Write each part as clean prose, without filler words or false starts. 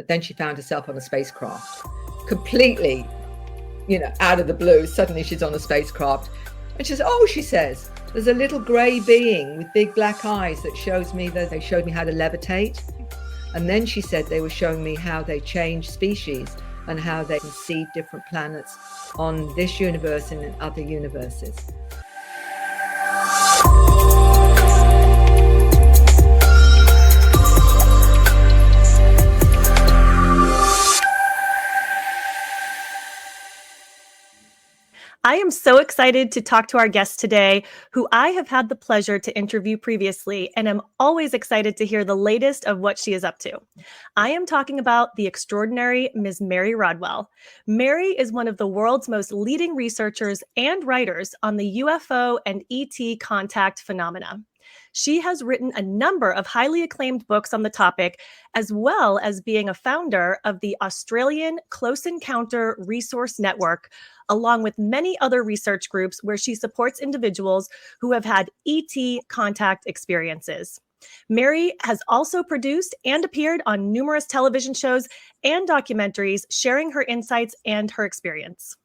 but then she found herself on a spacecraft, completely, out of the blue. Suddenly she's on a spacecraft, and she says, there's a little gray being with big black eyes that showed me how to levitate. And then she said they were showing me how they change species and how they can seed different planets on this universe and in other universes. I am so excited to talk to our guest today, who I have had the pleasure to interview previously, and I'm always excited to hear the latest of what she is up to. I am talking about the extraordinary Ms. Mary Rodwell. Mary is one of the world's most leading researchers and writers on the UFO and ET contact phenomena. She has written a number of highly acclaimed books on the topic, as well as being a founder of the Australian Close Encounter Resource Network, along with many other research groups where she supports individuals who have had ET contact experiences. Mary has also produced and appeared on numerous television shows and documentaries, sharing her insights and her experience.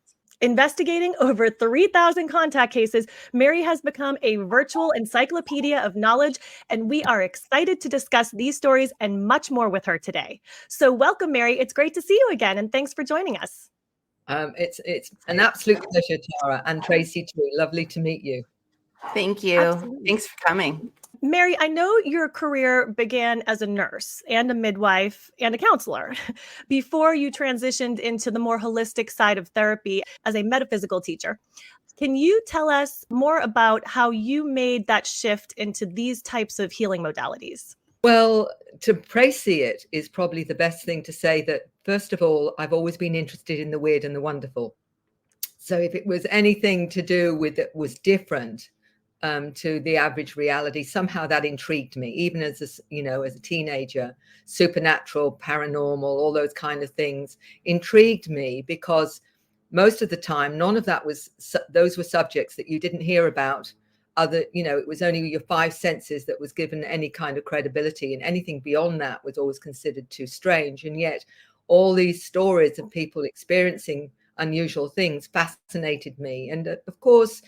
Investigating over 3,000 contact cases, Mary has become a virtual encyclopedia of knowledge, and we are excited to discuss these stories and much more with her today. So welcome, Mary. It's great to see you again, and thanks for joining us. It's an absolute pleasure, Tara, and Tracey too. Lovely to meet you. Thank you. Absolutely. Thanks for coming. Mary, I know your career began as a nurse and a midwife and a counselor before you transitioned into the more holistic side of therapy as a metaphysical teacher. Can you tell us more about how you made that shift into these types of healing modalities? Well, to Tracey it is probably the best thing to say that, first of all, I've always been interested in the weird and the wonderful. So if it was anything to do with that was different to the average reality, somehow that intrigued me, even as a teenager. Supernatural, paranormal, all those kind of things intrigued me, because most of the time none of that those were subjects that you didn't hear about. It was only your five senses that was given any kind of credibility, and anything beyond that was always considered too strange. And yet all these stories of people experiencing unusual things fascinated me. And of course,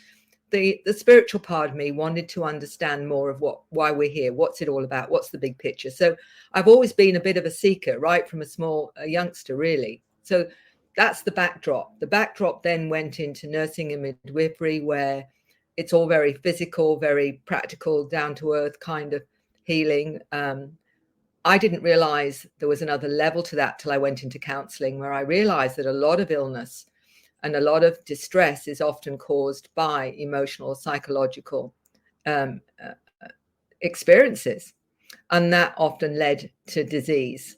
the spiritual part of me wanted to understand more of why we're here, what's it all about, what's the big picture. So I've always been a bit of a seeker, right from a youngster, really. So that's the backdrop. The backdrop then went into nursing and midwifery, where it's all very physical, very practical, down to earth kind of healing. I didn't realize there was another level to that till I went into counseling, where I realized that a lot of illness and a lot of distress is often caused by emotional or psychological experiences. And that often led to disease.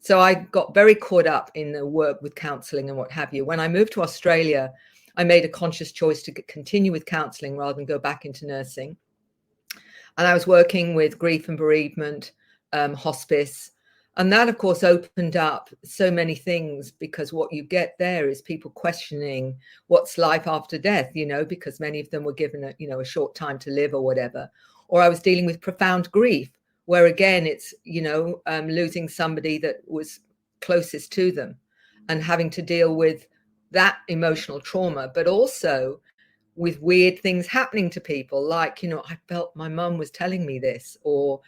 So I got very caught up in the work with counseling and what have you. When I moved to Australia, I made a conscious choice to continue with counseling rather than go back into nursing. And I was working with grief and bereavement, hospice. And that, of course, opened up so many things, because what you get there is people questioning what's life after death, because many of them were given a short time to live or whatever. Or I was dealing with profound grief, where again, it's, losing somebody that was closest to them and having to deal with that emotional trauma, but also with weird things happening to people. Like, I felt my mum was telling me this, or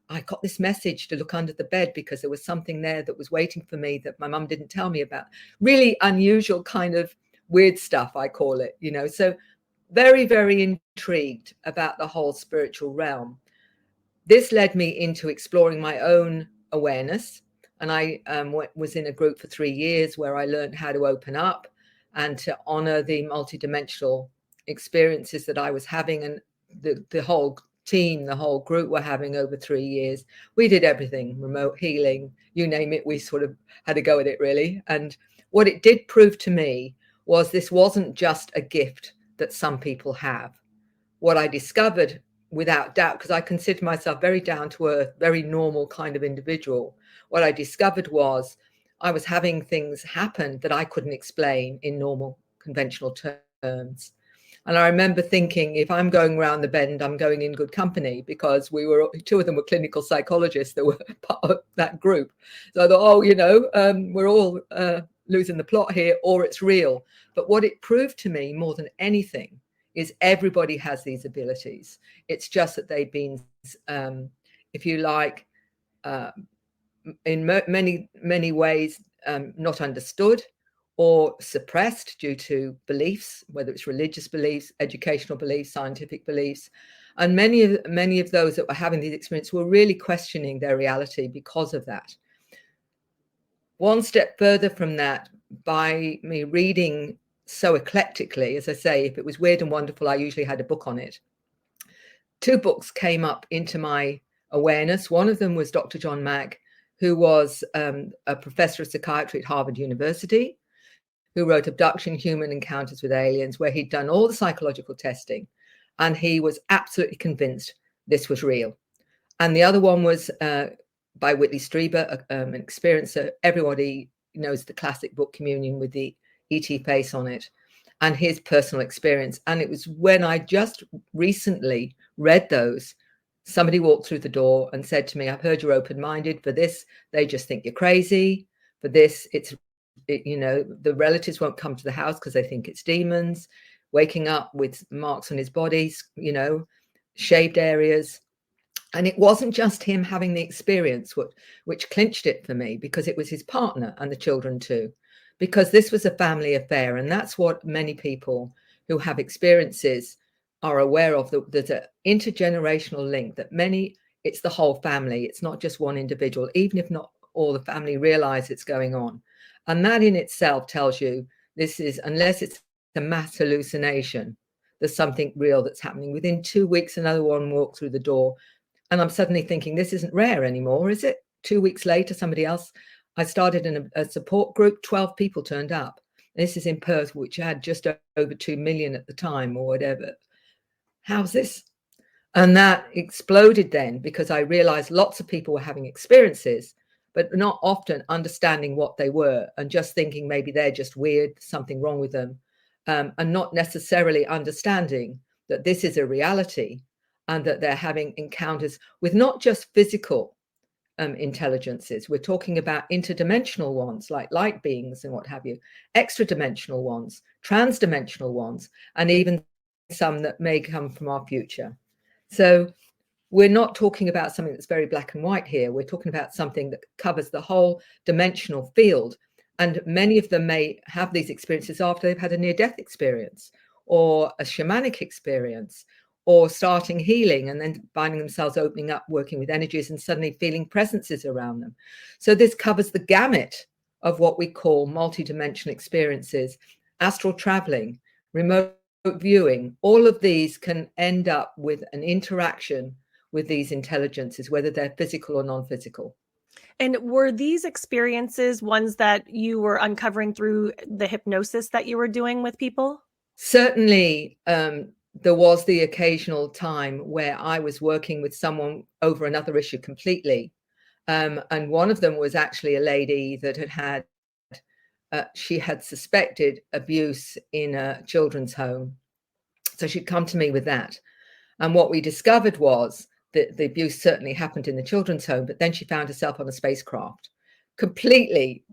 I got this message to look under the bed because there was something there that was waiting for me that my mum didn't tell me about. Really unusual kind of weird stuff, I call it, So very, very intrigued about the whole spiritual realm. This led me into exploring my own awareness. And I was in a group for 3 years where I learned how to open up and to honor the multidimensional experiences that I was having, and the whole team, the whole group were having over 3 years. We did everything, remote healing, you name it. We sort of had a go at it, really. And what it did prove to me was this wasn't just a gift that some people have. What I discovered, without doubt, because I consider myself very down to earth, very normal kind of individual, what I discovered was I was having things happen that I couldn't explain in normal conventional terms. And I remember thinking, if I'm going around the bend, I'm going in good company, because two of them were clinical psychologists that were part of that group. So I thought, we're all losing the plot here, or it's real. But what it proved to me more than anything is everybody has these abilities. It's just that they've been, if you like, in many ways, not understood or suppressed due to beliefs, whether it's religious beliefs, educational beliefs, scientific beliefs. And many of those that were having these experiences were really questioning their reality because of that. One step further from that, by me reading so eclectically, as I say, if it was weird and wonderful, I usually had a book on it. 2 books came up into my awareness. One of them was Dr. John Mack, who was a professor of psychiatry at Harvard University, who wrote Abduction, Human Encounters with Aliens, where he'd done all the psychological testing, and he was absolutely convinced this was real. And the other one was by Whitley Strieber, an experiencer. Everybody knows the classic book Communion, with the ET face on it, and his personal experience. And it was when I just recently read those, somebody walked through the door and said to me, I've heard you're open-minded. For this, they just think you're crazy. For this, the relatives won't come to the house because they think it's demons. Waking up with marks on his body, shaved areas. And it wasn't just him having the experience, which clinched it for me, because it was his partner and the children too, because this was a family affair. And that's what many people who have experiences are aware of. There's an intergenerational link that it's the whole family. It's not just one individual, even if not all the family realize it's going on. And that in itself tells you this is, unless it's a mass hallucination, there's something real that's happening. Within 2 weeks, another one walked through the door. And I'm suddenly thinking, this isn't rare anymore, is it? 2 weeks later, somebody else. I started in a support group, 12 people turned up. This is in Perth, which had just over 2 million at the time or whatever. How's this? And that exploded then, because I realized lots of people were having experiences, but not often understanding what they were, and just thinking maybe they're just weird, something wrong with them, and not necessarily understanding that this is a reality, and that they're having encounters with not just physical intelligences. We're talking about interdimensional ones, like light beings and what have you, extra-dimensional ones, trans-dimensional ones, and even some that may come from our future. So we're not talking about something that's very black and white here. We're talking about something that covers the whole dimensional field. And many of them may have these experiences after they've had a near-death experience, or a shamanic experience, or starting healing and then finding themselves opening up, working with energies, and suddenly feeling presences around them. So this covers the gamut of what we call multidimensional experiences, astral traveling, remote viewing. All of these can end up with an interaction with these intelligences, whether they're physical or non-physical. And were these experiences ones that you were uncovering through the hypnosis that you were doing with people? Certainly, there was the occasional time where I was working with someone over another issue completely. And one of them was actually a lady that she had suspected abuse in a children's home. So she'd come to me with that. And what we discovered was that the abuse certainly happened in the children's home, but then she found herself on a spacecraft, completely,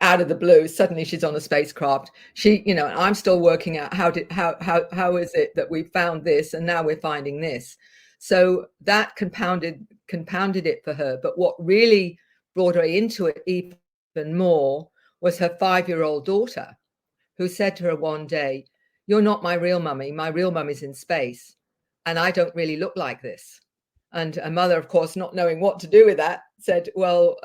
out of the blue. Suddenly she's on a spacecraft. And I'm still working out how is it that we found this and now we're finding this. So that compounded it for her. But what really brought her into it even more was her 5-year-old daughter, who said to her one day, "You're not my real mummy. My real mummy's in space, and I don't really look like this." And her mother, of course, not knowing what to do with that, said, "Well,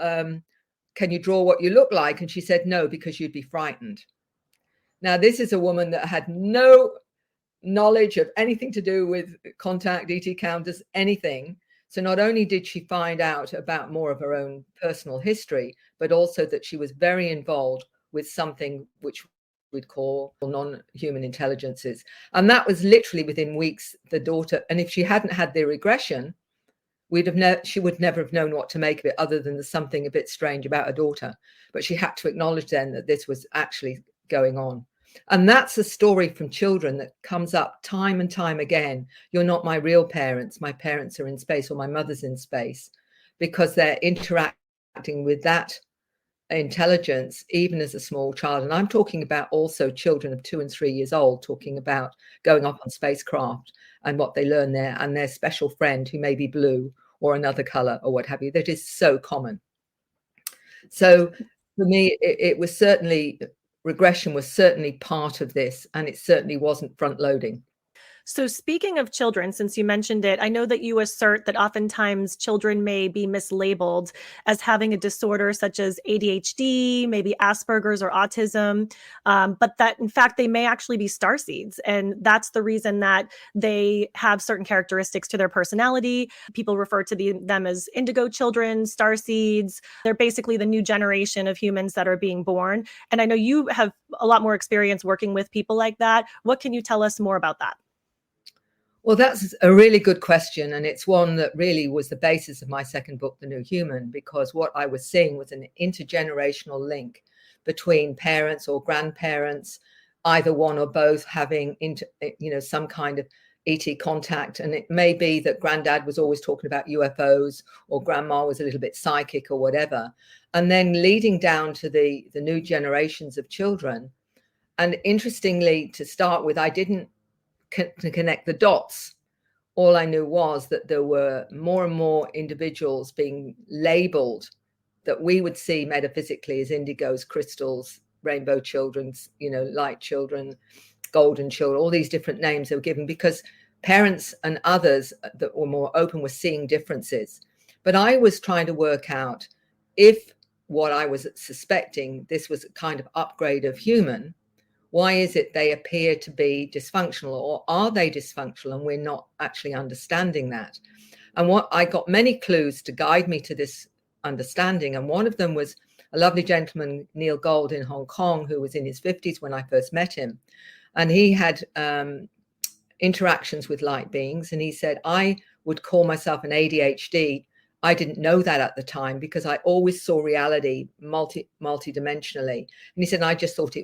can you draw what you look like?" And she said, "No, because you'd be frightened." Now, this is a woman that had no knowledge of anything to do with contact, ET counters, anything. So not only did she find out about more of her own personal history, but also that she was very involved with something which we'd call non-human intelligences. And that was literally within weeks, the daughter. And if she hadn't had the regression, she would never have known what to make of it, other than there's something a bit strange about her daughter. But she had to acknowledge then that this was actually going on. And that's a story from children that comes up time and time again. You're not my real parents. My parents are in space, or my mother's in space, because they're interacting with that intelligence even as a small child. And I'm talking about also children of 2 and 3 years old, talking about going up on spacecraft and what they learn there, and their special friend who may be blue or another color or what have you. That is so common. So for me, it was certainly, regression was certainly part of this, and it certainly wasn't front loading. So speaking of children, since you mentioned it, I know that you assert that oftentimes children may be mislabeled as having a disorder such as ADHD, maybe Asperger's or autism, but that in fact they may actually be starseeds. And that's the reason that they have certain characteristics to their personality. People refer to them as indigo children, starseeds. They're basically the new generation of humans that are being born. And I know you have a lot more experience working with people like that. What can you tell us more about that? Well, that's a really good question. And it's one that really was the basis of my second book, The New Human, because what I was seeing was an intergenerational link between parents or grandparents, either one or both having some kind of ET contact. And it may be that granddad was always talking about UFOs, or grandma was a little bit psychic or whatever. And then leading down to the new generations of children. And interestingly, to start with, I didn't to connect the dots. All I knew was that there were more and more individuals being labeled that we would see metaphysically as indigos, crystals, rainbow children, light children, golden children, all these different names they were given because parents and others that were more open were seeing differences. But I was trying to work out if what I was suspecting, this was a kind of upgrade of human, why is it they appear to be dysfunctional, or are they dysfunctional and we're not actually understanding that? And what I got many clues to guide me to this understanding. And one of them was a lovely gentleman, Neil Gold, in Hong Kong, who was in his 50s when I first met him. And he had interactions with light beings. And he said, I would call myself an ADHD. I didn't know that at the time because I always saw reality multidimensionally. And he said, I just thought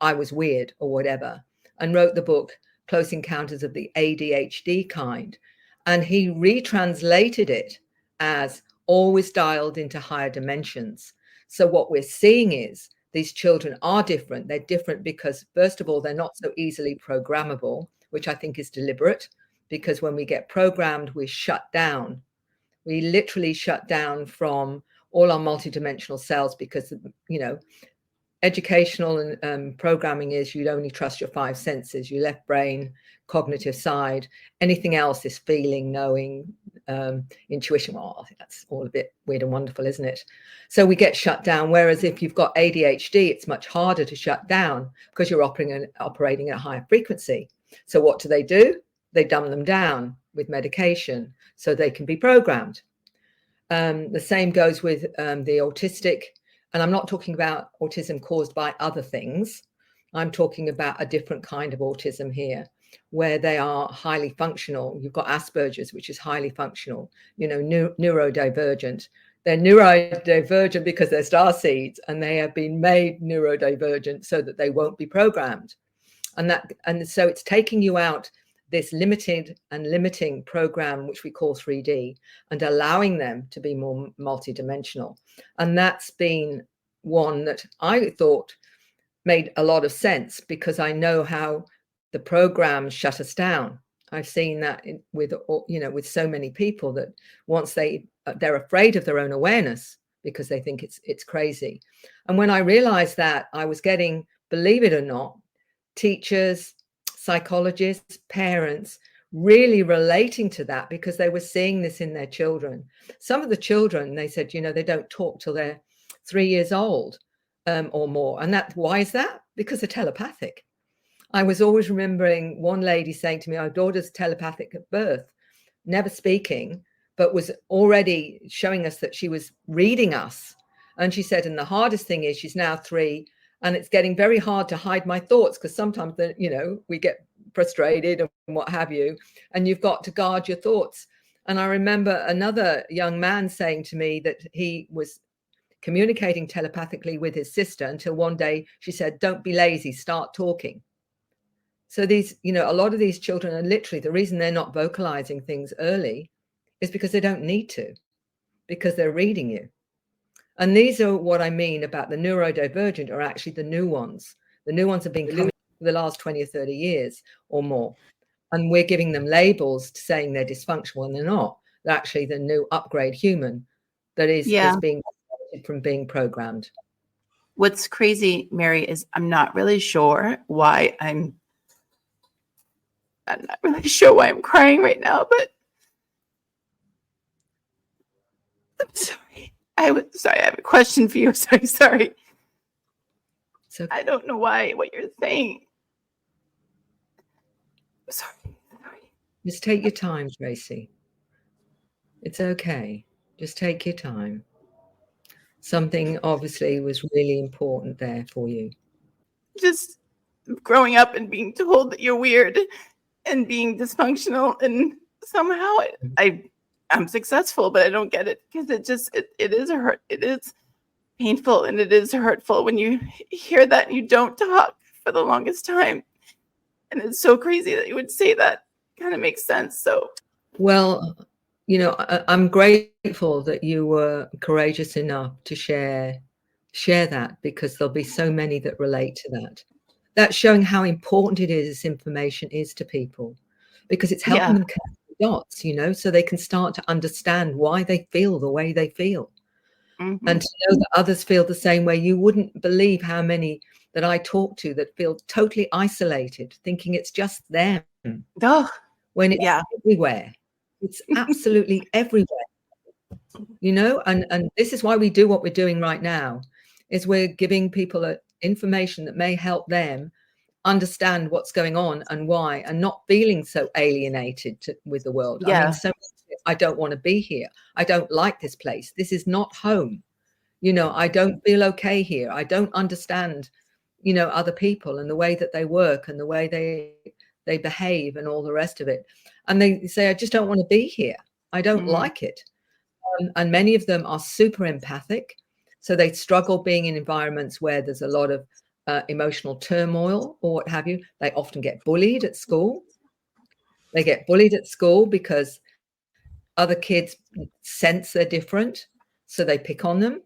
I was weird or whatever, and wrote the book Close Encounters of the ADHD Kind. And he retranslated it as always dialed into higher dimensions. So what we're seeing is these children are different. They're different because, first of all, they're not so easily programmable, which I think is deliberate, because when we get programmed, we shut down. We literally shut down from all our multidimensional cells because, educational and programming is you'd only trust your 5 senses, your left brain, cognitive side. Anything else is feeling, knowing, intuition. Well, I think that's all a bit weird and wonderful, isn't it? So we get shut down. Whereas if you've got ADHD, it's much harder to shut down because you're operating at a higher frequency. So what do? They dumb them down with medication so they can be programmed. The same goes with the autistic. And I'm not talking about autism caused by other things. I'm talking about a different kind of autism here, where they are highly functional. You've got Asperger's, which is highly functional, neurodivergent. They're neurodivergent because they're starseeds, and they have been made neurodivergent so that they won't be programmed. And so it's taking you out this limited and limiting program, which we call 3D, and allowing them to be more multidimensional. And that's been one that I thought made a lot of sense because I know how the programs shut us down. I've seen that with so many people that once they're afraid of their own awareness because they think it's crazy. And when I realized that, I was getting, believe it or not, teachers, psychologists, parents really relating to that because they were seeing this in their children. Some of the children, they said, they don't talk till they're 3 years old or more. And why is that? Because they're telepathic. I was always remembering one lady saying to me, our daughter's telepathic at birth, never speaking, but was already showing us that she was reading us. And she said, and the hardest thing is she's now 3, and it's getting very hard to hide my thoughts because sometimes, we get frustrated and what have you, and you've got to guard your thoughts. And I remember another young man saying to me that he was communicating telepathically with his sister until one day she said, "Don't be lazy, start talking." So these, a lot of these children are literally, the reason they're not vocalizing things early is because they don't need to, because they're reading you. And these are what I mean about the neurodivergent are actually the new ones. The new ones have been coming for the last 20 or 30 years or more. And we're giving them labels saying they're dysfunctional, and they're not. They're actually the new upgrade human that is being from being programmed. What's crazy, Mary, is I'm not really sure why I'm not really sure why I'm crying right now, but I'm sorry. I have a question for you. Sorry. So I don't know what you're saying. I'm sorry. Just take your time, Tracey. It's okay. Just take your time. Something obviously was really important there for you. Just growing up and being told that you're weird and being dysfunctional, and somehow I'm successful, but I don't get it, because it is it is painful, and it is hurtful when you hear that and you don't talk for the longest time. And it's so crazy that you would say that. Kind of makes sense. So, well, I'm grateful that you were courageous enough to share that, because there'll be so many that relate to that. That's showing how important it is, this information is to people, because it's helping them connect the dots, so they can start to understand why they feel the way they feel. mm-hmm. And to know that others feel the same way. You wouldn't believe how many that I talk to that feel totally isolated, thinking it's just them. Oh, when it's everywhere. It's absolutely everywhere. And this is why we do what we're doing right now, is we're giving people information that may help them understand what's going on and why, and not feeling so alienated with the world. I mean, I don't want to be here. I don't like this place. This is not home. I don't feel okay here. I don't understand, other people and the way that they work and the way they behave and all the rest of it. And they say, I just don't want to be here. I don't like it. And many of them are super empathic. So they struggle being in environments where there's a lot of emotional turmoil or what have you. They often get bullied at school. They get bullied at school because other kids sense they're different. So they pick on them.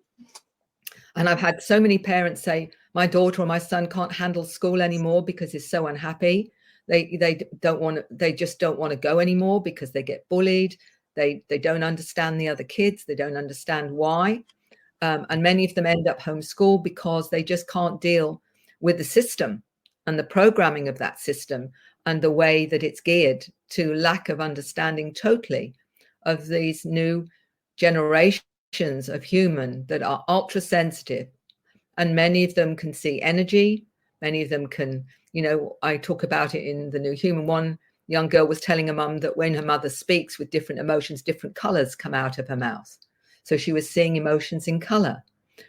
And I've had so many parents say, my daughter or my son can't handle school anymore because he's so unhappy. They just don't want to go anymore because they get bullied. They don't understand the other kids. They don't understand why. And many of them end up homeschooled because they just can't deal with the system and the programming of that system and the way that it's geared to lack of understanding totally of these new generations of human that are ultra sensitive. And many of them can see energy. Many of them can, I talk about it in The New Human. One young girl was telling her mum that when her mother speaks with different emotions, different colors come out of her mouth. So she was seeing emotions in color.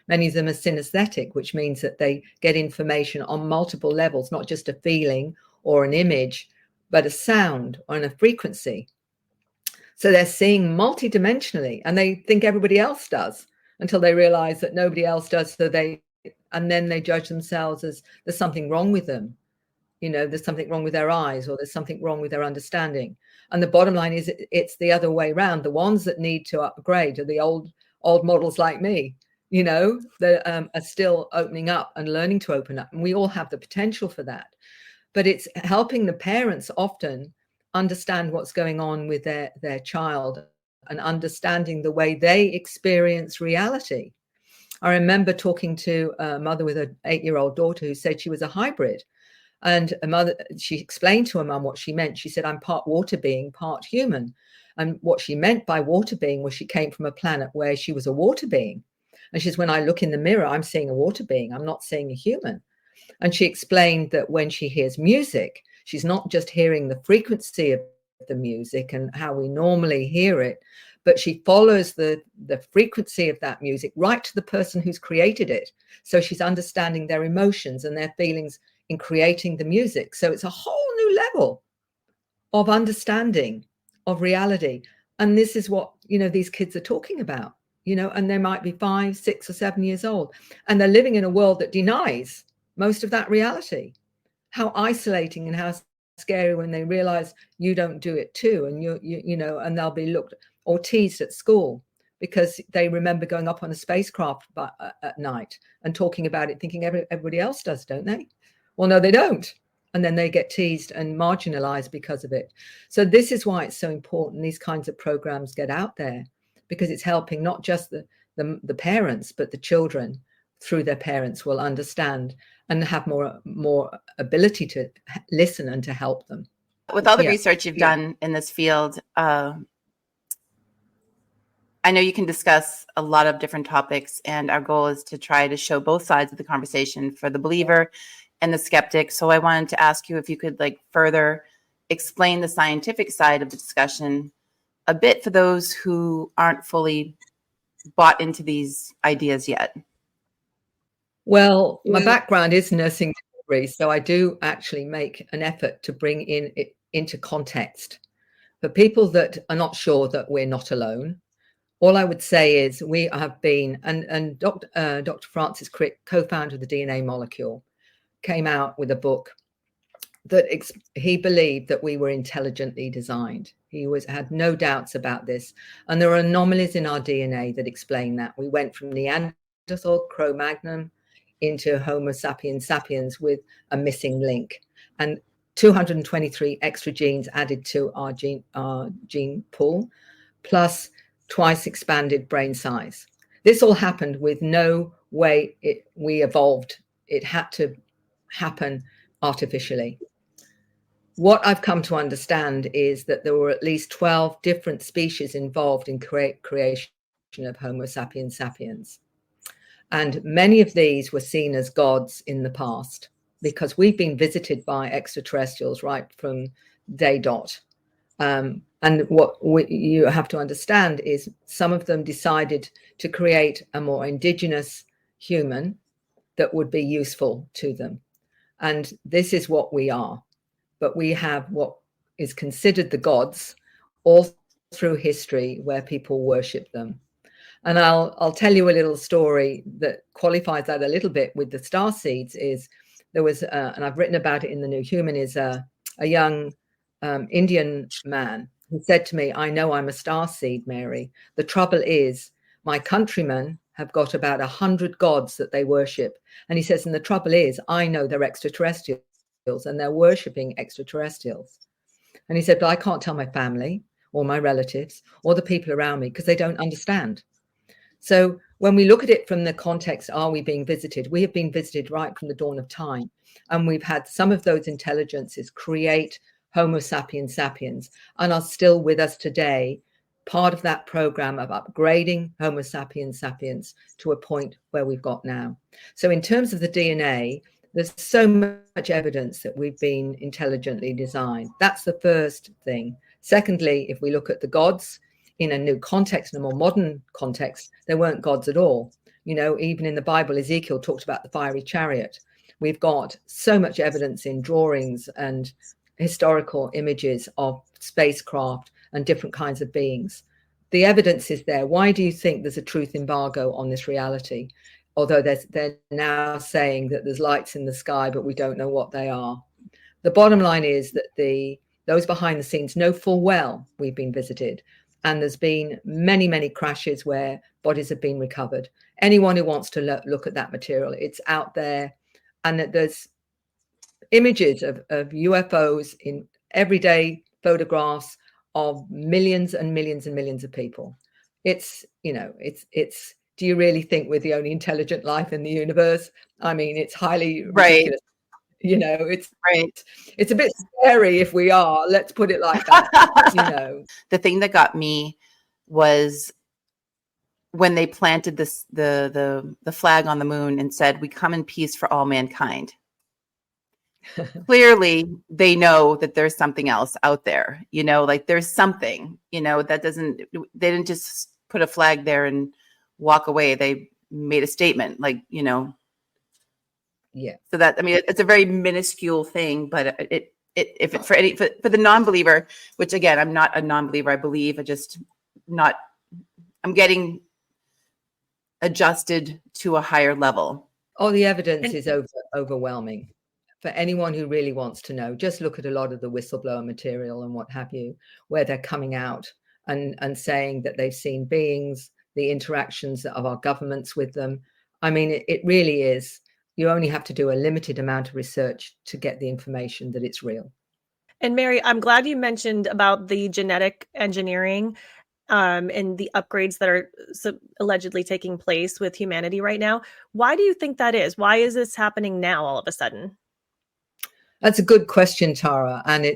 Many of them are synesthetic, which means that they get information on multiple levels, not just a feeling or an image, but a sound or a frequency. So they're seeing multidimensionally, and they think everybody else does until they realize that nobody else does. And then they judge themselves as there's something wrong with them. There's something wrong with their eyes, or there's something wrong with their understanding. And the bottom line is it's the other way around. The ones that need to upgrade are the old models like me, that are still opening up and learning to open up. And we all have the potential for that. But it's helping the parents often understand what's going on with their child and understanding the way they experience reality. I remember talking to a mother with an 8-year-old daughter who said she was a hybrid. And she explained to her mum what she meant. She said, I'm part water being, part human. And what she meant by water being was she came from a planet where she was a water being. And she says, when I look in the mirror, I'm seeing a water being. I'm not seeing a human. And she explained that when she hears music, she's not just hearing the frequency of the music and how we normally hear it, but she follows the frequency of that music right to the person who's created it. So she's understanding their emotions and their feelings in creating the music. So it's a whole new level of understanding of reality. And this is what, these kids are talking about, and they might be 5, 6, or 7 years old, and they're living in a world that denies most of that reality. How isolating and how scary when they realize you don't do it too, and and they'll be looked or teased at school because they remember going up on a spacecraft at night and talking about it, thinking everybody else does, don't they? Well, no, they don't. And then they get teased and marginalized because of it. So this is why it's so important these kinds of programs get out there, because it's helping not just the parents, but the children through their parents will understand and have more ability to listen and to help them. With all the research you've done in this field, I know you can discuss a lot of different topics, and our goal is to try to show both sides of the conversation for the believer and the skeptic. So I wanted to ask you if you could further explain the scientific side of the discussion a bit for those who aren't fully bought into these ideas yet. Well, my background is nursing delivery, so I do actually make an effort to bring it into context. For people that are not sure that we're not alone, all I would say is we have been, and Dr. Francis Crick, co-founder of the DNA Molecule, came out with a book that he believed that we were intelligently designed. He had no doubts about this. And there are anomalies in our DNA that explain that. We went from Neanderthal, Cro-Magnon, into Homo sapiens sapiens with a missing link, and 223 extra genes added to our gene pool, plus twice expanded brain size. This all happened with no way we evolved. It had to happen artificially. What I've come to understand is that there were at least 12 different species involved in creation of Homo sapiens sapiens. And many of these were seen as gods in the past, because we've been visited by extraterrestrials right from day dot. And what you have to understand is some of them decided to create a more indigenous human that would be useful to them. And this is what we are. But we have what is considered the gods all through history where people worship them. And I'll tell you a little story that qualifies that a little bit with the starseeds. Is there was, and I've written about it in The New Human, is a young Indian man who said to me, "I know I'm a starseed, Mary. The trouble is my countrymen have got about 100 gods that they worship." And he says, and the trouble is I know they're extraterrestrials and they're worshipping extraterrestrials. And he said, but I can't tell my family or my relatives or the people around me because they don't understand. So when we look at it from the context, are we being visited? We have been visited right from the dawn of time. And we've had some of those intelligences create Homo sapiens sapiens and are still with us today, part of that program of upgrading Homo sapiens sapiens to a point where we've got now. So in terms of the DNA, there's so much evidence that we've been intelligently designed. That's the first thing. Secondly, if we look at the gods in a new context, in a more modern context, there weren't gods at all. Even in the Bible, Ezekiel talked about the fiery chariot. We've got so much evidence in drawings and historical images of spacecraft and different kinds of beings. The evidence is there. Why do you think there's a truth embargo on this reality? Although they're now saying that there's lights in the sky, but we don't know what they are. The bottom line is that those behind the scenes know full well we've been visited. And there's been many, many crashes where bodies have been recovered. Anyone who wants to look at that material, it's out there. And that there's images of UFOs in everyday photographs of millions and millions and millions of people. It's do you really think we're the only intelligent life in the universe? I mean, it's highly ridiculous. It's right. It's a bit scary if we are. Let's put it like that. The thing that got me was when they planted the flag on the moon and said, "We come in peace for all mankind." Clearly, they know that there's something else out there. There's something. They didn't just put a flag there and walk away. They made a statement, yeah. So that, it's a very minuscule thing, but for the non-believer, which again, I'm not a non-believer. I believe I'm getting adjusted to a higher level. Oh, the evidence is overwhelming. For anyone who really wants to know, just look at a lot of the whistleblower material and what have you, where they're coming out and saying that they've seen beings, the interactions of our governments with them. I mean, it really is. You only have to do a limited amount of research to get the information that it's real. And Mary, I'm glad you mentioned about the genetic engineering and the upgrades that are allegedly taking place with humanity right now. Why do you think that is? Why is this happening now all of a sudden? That's a good question, Tara. And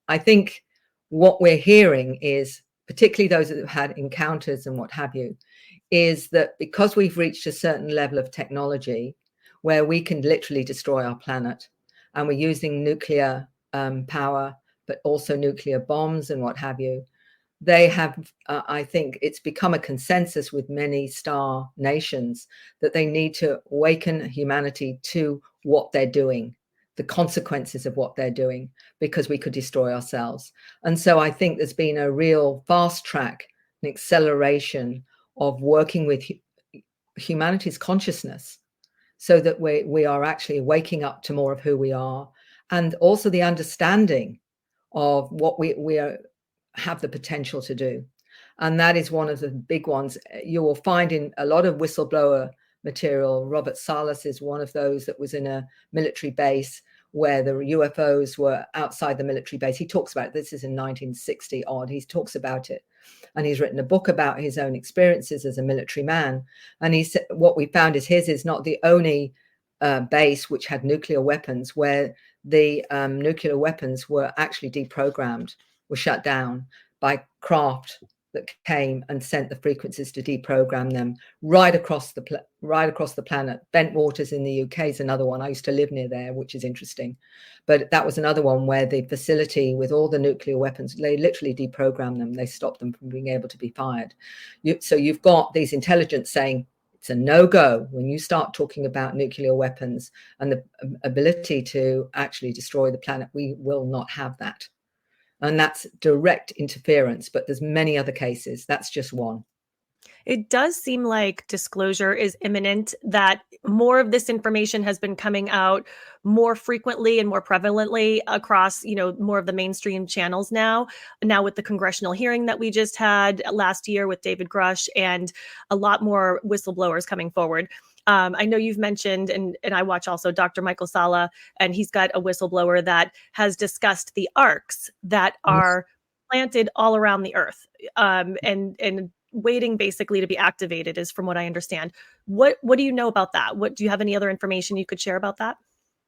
I think what we're hearing is, particularly those that have had encounters and what have you, is that because we've reached a certain level of technology where we can literally destroy our planet, and we're using nuclear power, but also nuclear bombs and what have you, they have, I think it's become a consensus with many star nations that they need to awaken humanity to what they're doing, the consequences of what they're doing, because we could destroy ourselves. And so I think there's been a real fast track, an acceleration of working with humanity's consciousness so that we are actually waking up to more of who we are, and also the understanding of what we have the potential to do. And that is one of the big ones you will find in a lot of whistleblower material. Robert Salas is one of those that was in a military base where the UFOs were outside the military base. He talks about it. This is in 1960 odd. He talks about it. And he's written a book about his own experiences as a military man. And he said what we found is his is not the only base which had nuclear weapons, where the nuclear weapons were actually deprogrammed, were shut down by craft that came and sent the frequencies to deprogram them right across the planet. Bent Waters in the UK is another one. I used to live near there, which is interesting. But that was another one where the facility with all the nuclear weapons, they literally deprogrammed them. They stopped them from being able to be fired. So you've got these intelligence saying it's a no-go when you start talking about nuclear weapons and the ability to actually destroy the planet. We will not have that. And that's direct interference, but there's many other cases. That's just one. It does seem like disclosure is imminent, that more of this information has been coming out more frequently and more prevalently across, more of the mainstream channels now with the congressional hearing that we just had last year with David Grush, and a lot more whistleblowers coming forward. I know you've mentioned, and I watch also Dr. Michael Salla, and he's got a whistleblower that has discussed the arcs that are planted all around the earth, and waiting basically to be activated, is from what I understand. What do you know about that? Do you have any other information you could share about that?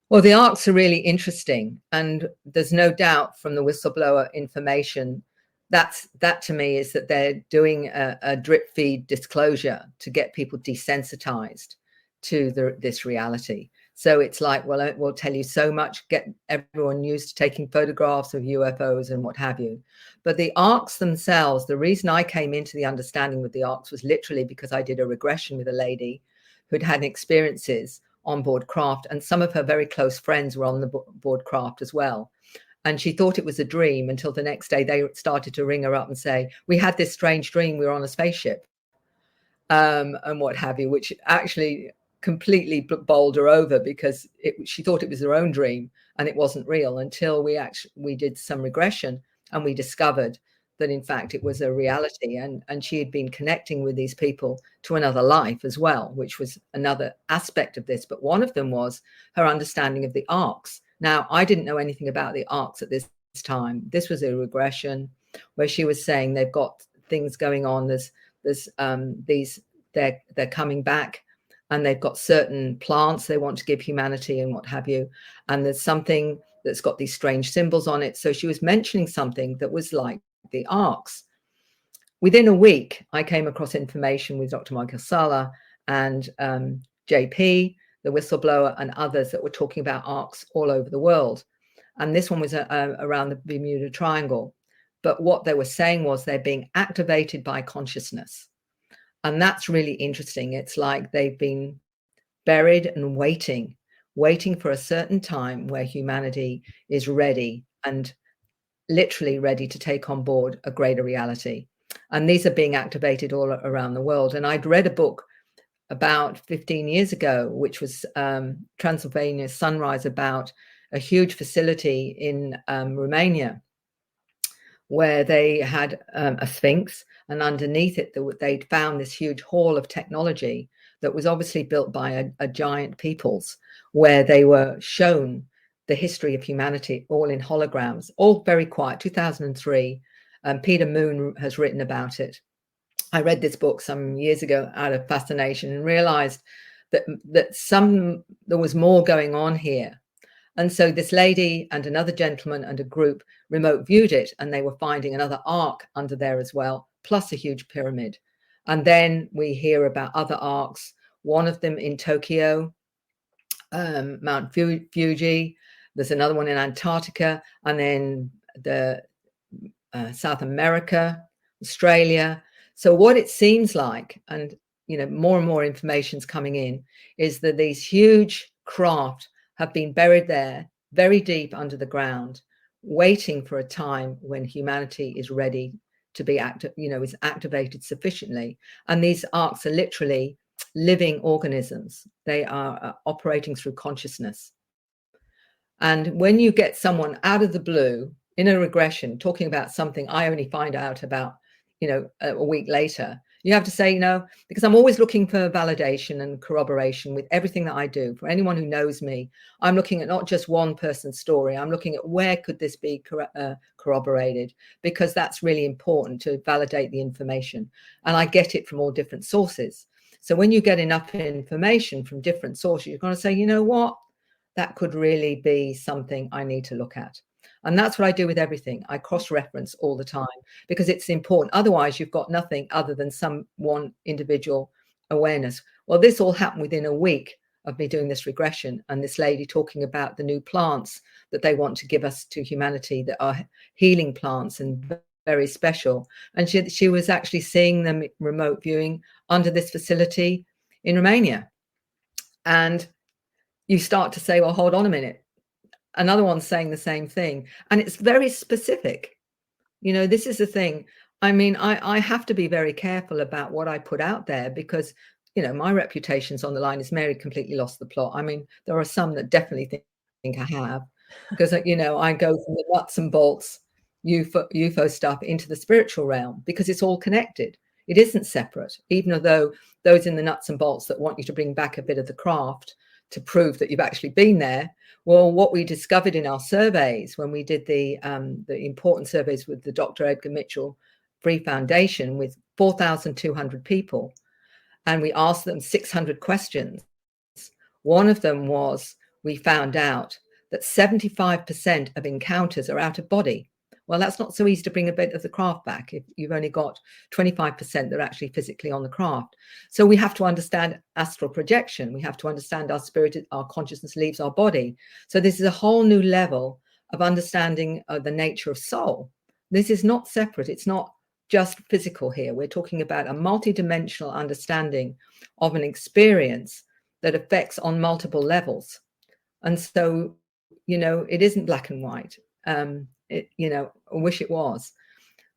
Well, the arcs are really interesting, and there's no doubt from the whistleblower information that to me is that they're doing a drip feed disclosure to get people desensitized to this reality. So it's like, well, we'll tell you so much, get everyone used to taking photographs of UFOs and what have you. But the arcs themselves, the reason I came into the understanding with the arcs was literally because I did a regression with a lady who'd had experiences on board craft, and some of her very close friends were on the board craft as well. And she thought it was a dream until the next day they started to ring her up and say, we had this strange dream, we were on a spaceship, and what have you, which actually completely bowled her over, because she thought it was her own dream and it wasn't real, until we did some regression and we discovered that in fact it was a reality, and she had been connecting with these people to another life as well, which was another aspect of this. But one of them was her understanding of the arcs. Now, I didn't know anything about the arcs at this time. This was a regression where she was saying they've got things going on. They're coming back, and they've got certain plants they want to give humanity and what have you. And there's something that's got these strange symbols on it. So she was mentioning something that was like the arcs. Within a week, I came across information with Dr. Michael Salla and JP, the whistleblower, and others that were talking about arcs all over the world. And this one was around the Bermuda Triangle. But what they were saying was they're being activated by consciousness. And that's really interesting. It's like they've been buried and waiting for a certain time where humanity is ready, and literally ready to take on board a greater reality. And these are being activated all around the world. And I'd read a book about 15 years ago, which was Transylvania Sunrise, about a huge facility in Romania where they had a sphinx, and underneath it they'd found this huge hall of technology that was obviously built by a giant peoples, where they were shown the history of humanity all in holograms, all very quiet. 2003. Peter Moon has written about it. I read this book some years ago out of fascination and realized that there was more going on here. And so this lady and another gentleman and a group remote viewed it, and they were finding another ark under there as well, plus a huge pyramid. And then we hear about other arks, one of them in Tokyo, Mount Fuji. There's another one in Antarctica, and then the South America, Australia. So what it seems like, and more and more information's coming in, is that these huge craft have been buried there very deep under the ground, waiting for a time when humanity is ready to be is activated sufficiently. And these arcs are literally living organisms. They are operating through consciousness. And when you get someone out of the blue in a regression talking about something I only find out about a week later, you have to say, because I'm always looking for validation and corroboration with everything that I do. For anyone who knows me, I'm looking at not just one person's story. I'm looking at where could this be corroborated, because that's really important to validate the information. And I get it from all different sources. So when you get enough information from different sources, you're going to say, you know what, that could really be something I need to look at. And that's what I do with everything. I cross-reference all the time because it's important. Otherwise, you've got nothing other than one individual awareness. Well, this all happened within a week of me doing this regression, and this lady talking about the new plants that they want to give us to humanity that are healing plants and very special. And she was actually seeing them remote viewing under this facility in Romania. And you start to say, well, hold on a minute. Another one's saying the same thing. And it's very specific. This is the thing. I mean, I have to be very careful about what I put out there because, my reputation's on the line. Is Mary completely lost the plot? I mean, there are some that definitely think I have, because, I go from the nuts and bolts UFO stuff into the spiritual realm because it's all connected. It isn't separate, even though those in the nuts and bolts that want you to bring back a bit of the craft to prove that you've actually been there. Well, what we discovered in our surveys when we did the important surveys with the Dr. Edgar Mitchell Free Foundation with 4,200 people, and we asked them 600 questions. One of them was, we found out that 75% of encounters are out of body. Well, that's not so easy to bring a bit of the craft back if you've only got 25% that are actually physically on the craft. So we have to understand astral projection. We have to understand our spirit, our consciousness leaves our body. So this is a whole new level of understanding the nature of soul. This is not separate. It's not just physical here. We're talking about a multidimensional understanding of an experience that affects on multiple levels. And so, it isn't black and white. I wish it was.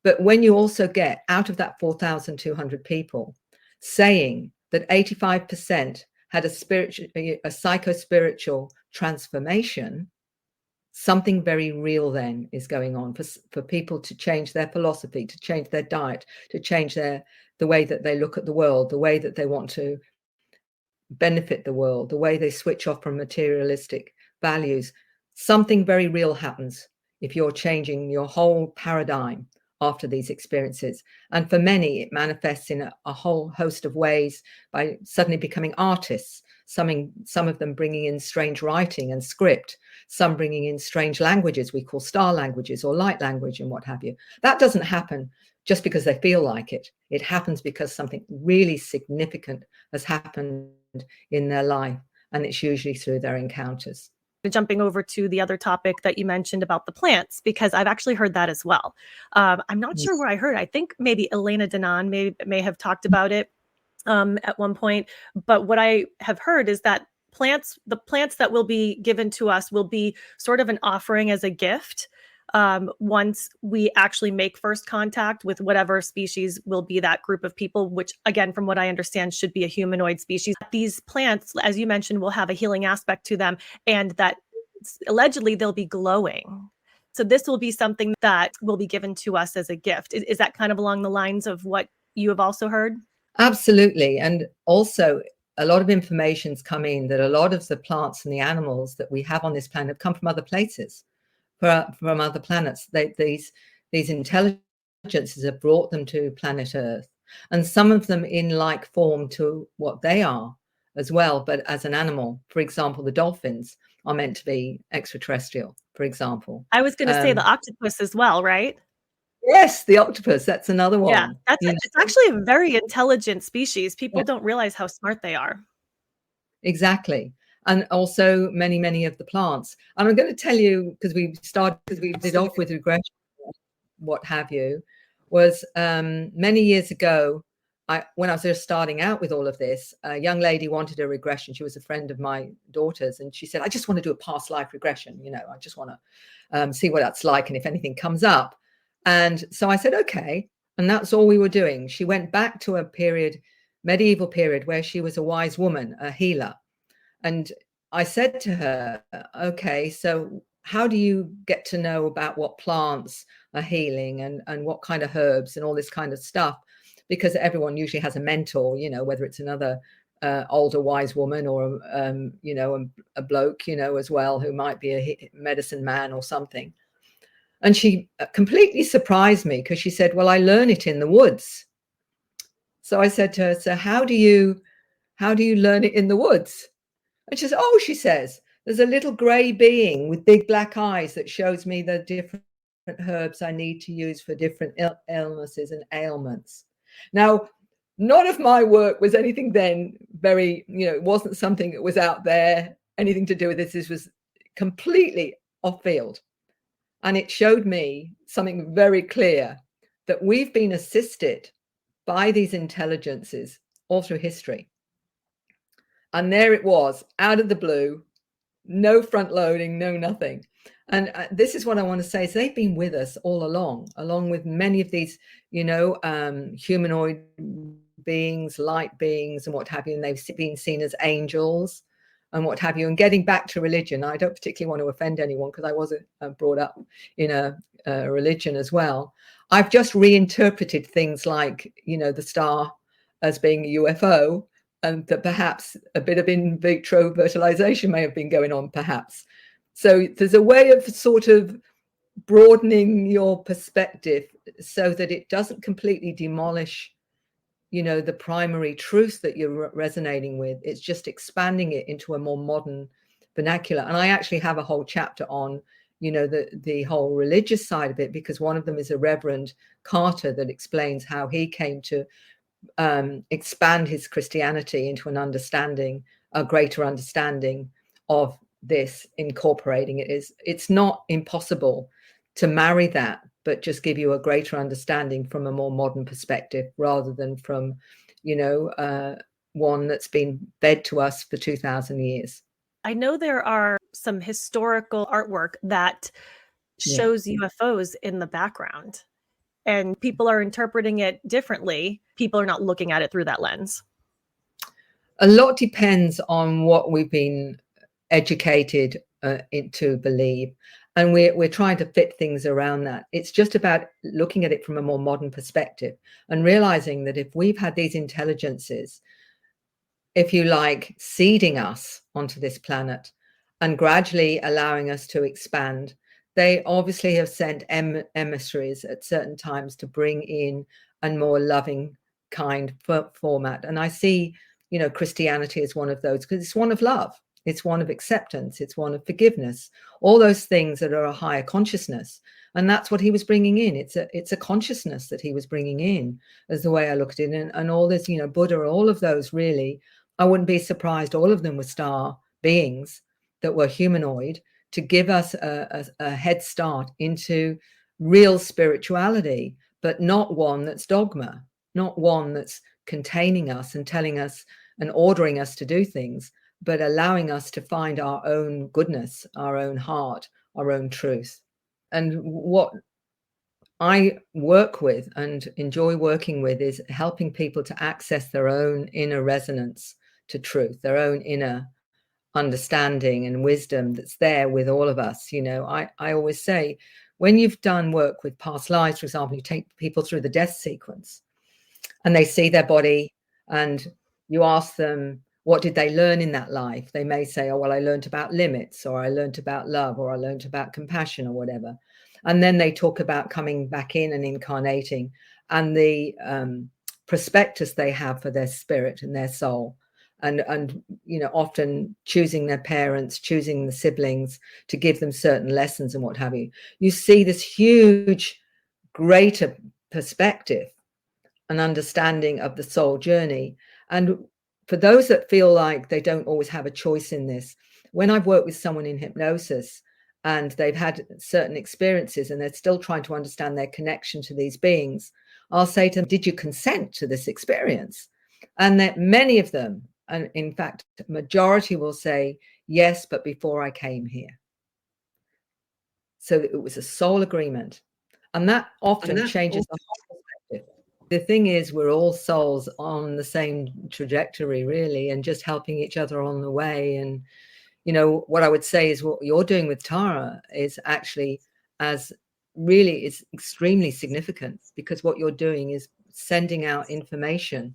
But when you also get out of that 4,200 people saying that 85% had a psycho-spiritual transformation, something very real then is going on for people to change their philosophy, to change their diet, to change the way that they look at the world, the way that they want to benefit the world, the way they switch off from materialistic values. Something very real happens if you're changing your whole paradigm after these experiences. And for many, it manifests in a whole host of ways by suddenly becoming artists, some of them bringing in strange writing and script, some bringing in strange languages we call star languages or light language and what have you. That doesn't happen just because they feel like it. It happens because something really significant has happened in their life, and it's usually through their encounters. Jumping over to the other topic that you mentioned about the plants, because I've actually heard that as well. I'm not sure where I heard. I think maybe Elena Danan may have talked about it at one point. But what I have heard is that the plants that will be given to us will be sort of an offering as a gift once we actually make first contact with whatever species will be that group of people, which again, from what I understand, should be a humanoid species. These plants, as you mentioned, will have a healing aspect to them, and that allegedly they'll be glowing. So this will be something that will be given to us as a gift. Is that kind of along the lines of what you have also heard? Absolutely. And also, a lot of information's come in that a lot of the plants and the animals that we have on this planet come from other places, from other planets. These intelligences have brought them to planet Earth, and some of them in like form to what they are as well, but as an animal. For example, the dolphins are meant to be extraterrestrial, for example. I was going to say the octopus as well, right? Yes, the octopus, that's another one. Yeah, it's actually a very intelligent species. People don't realize how smart they are. Exactly. And also many of the plants. And I'm going to tell you, because we did off with regression, what have you, was many years ago, when I was just starting out with all of this, a young lady wanted a regression. She was a friend of my daughter's, and she said, I just want to do a past life regression. I just want to see what that's like and if anything comes up. And so I said, okay. And that's all we were doing. She went back to a medieval period, where she was a wise woman, a healer. And I said to her, okay, so how do you get to know about what plants are healing and what kind of herbs and all this kind of stuff? Because everyone usually has a mentor, whether it's another older wise woman or, a bloke, as well, who might be a medicine man or something. And she completely surprised me, because she said, well, I learn it in the woods. So I said to her, so how do you learn it in the woods? And she says, there's a little gray being with big black eyes that shows me the different herbs I need to use for different illnesses and ailments. Now, none of my work was anything then very, it wasn't something that was out there, anything to do with this. This was completely off field. And it showed me something very clear, that we've been assisted by these intelligences all through history. And there it was, out of the blue, no front loading, no nothing. And this is what I want to say, is they've been with us all along with many of these, humanoid beings, light beings and what have you. And they've been seen as angels and what have you. And getting back to religion, I don't particularly want to offend anyone, because I wasn't brought up in a religion as well. I've just reinterpreted things like, the star as being a UFO, and that perhaps a bit of in vitro fertilization may have been going on, perhaps. So there's a way of sort of broadening your perspective so that it doesn't completely demolish, the primary truth that you're resonating with. It's just expanding it into a more modern vernacular. And I actually have a whole chapter on, the whole religious side of it, because one of them is a Reverend Carter that explains how he came to expand his Christianity into a greater understanding of this, incorporating it. It's not impossible to marry that, but just give you a greater understanding from a more modern perspective, rather than from, one that's been fed to us for 2,000 years. I know there are some historical artwork that shows UFOs in the background, and people are interpreting it differently. People are not looking at it through that lens. A lot depends on what we've been educated to believe, and we're trying to fit things around that. It's just about looking at it from a more modern perspective and realizing that if we've had these intelligences, if you like, seeding us onto this planet and gradually allowing us to expand, they obviously have sent emissaries at certain times to bring in a more loving kind format. And I see, Christianity as one of those, because it's one of love. It's one of acceptance. It's one of forgiveness. All those things that are a higher consciousness. And that's what he was bringing in. It's a consciousness that he was bringing in, as the way I looked at it. And all this, Buddha, all of those, really, I wouldn't be surprised. All of them were star beings that were humanoid, to give us a head start into real spirituality, but not one that's dogma, not one that's containing us and telling us and ordering us to do things, but allowing us to find our own goodness, our own heart, our own truth. and what I work with and enjoy working with is helping people to access their own inner resonance to truth, their own inner understanding and wisdom that's there with all of us. You know, I always say, when you've done work with past lives, for example, you take people through the death sequence and they see their body and you ask them, what did they learn in that life? They may say, oh, well, I learned about limits, or I learned about love, or I learned about compassion, or whatever. And then they talk about coming back in and incarnating, and the prospectus they have for their spirit and their soul. And you know, often choosing their parents, choosing the siblings to give them certain lessons and what have you. You see this huge, greater perspective and understanding of the soul journey. And for those that feel like they don't always have a choice in this, when I've worked with someone in hypnosis and they've had certain experiences and they're still trying to understand their connection to these beings, I'll say to them, did you consent to this experience? And that many of them, and in fact, majority will say, yes, but before I came here. So it was a soul agreement. And that often changes the whole perspective. The thing is, we're all souls on the same trajectory, really, and just helping each other on the way. And, you know, what I would say is what you're doing with Tara is actually is extremely significant, because what you're doing is sending out information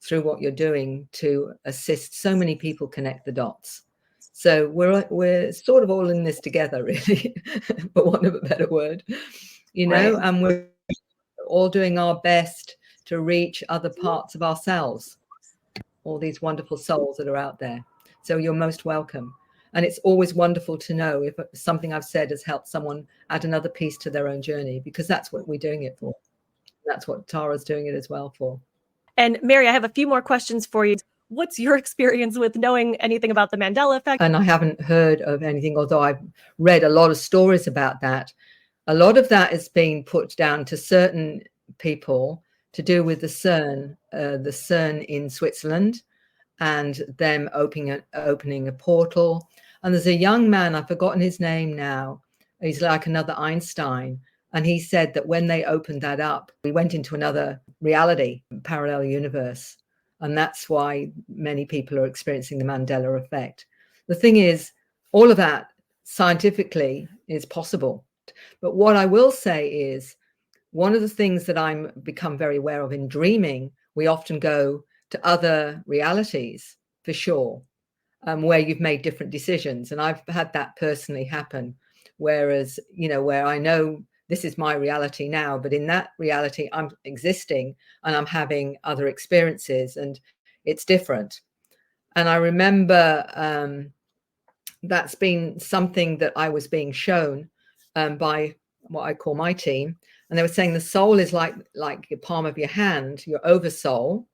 through what you're doing to assist so many people connect the dots. So we're sort of all in this together, really, for want of a better word, you know, right. And we're all doing our best to reach other parts of ourselves, all these wonderful souls that are out there. So you're most welcome. And it's always wonderful to know if something I've said has helped someone add another piece to their own journey, because that's what we're doing it for. That's what Tara's doing it as well for. And Mary, I have a few more questions for you. What's your experience with knowing anything about the Mandela effect? And I haven't heard of anything, although I've read a lot of stories about that. A lot of that is being put down to certain people to do with the CERN in Switzerland, and them opening a portal. And there's a young man, I've forgotten his name now, he's like another Einstein, and he said that when they opened that up, we went into another reality, parallel universe. And that's why many people are experiencing the Mandela effect. The thing is, all of that scientifically is possible. But what I will say is, one of the things that I'm become very aware of in dreaming, we often go to other realities, for sure, where you've made different decisions. And I've had that personally happen. Whereas, you know, where I know this is my reality now, but in that reality, I'm existing and I'm having other experiences, and it's different. And I remember that's been something that I was being shown by what I call my team. And they were saying the soul is like the palm of your hand, your oversoul,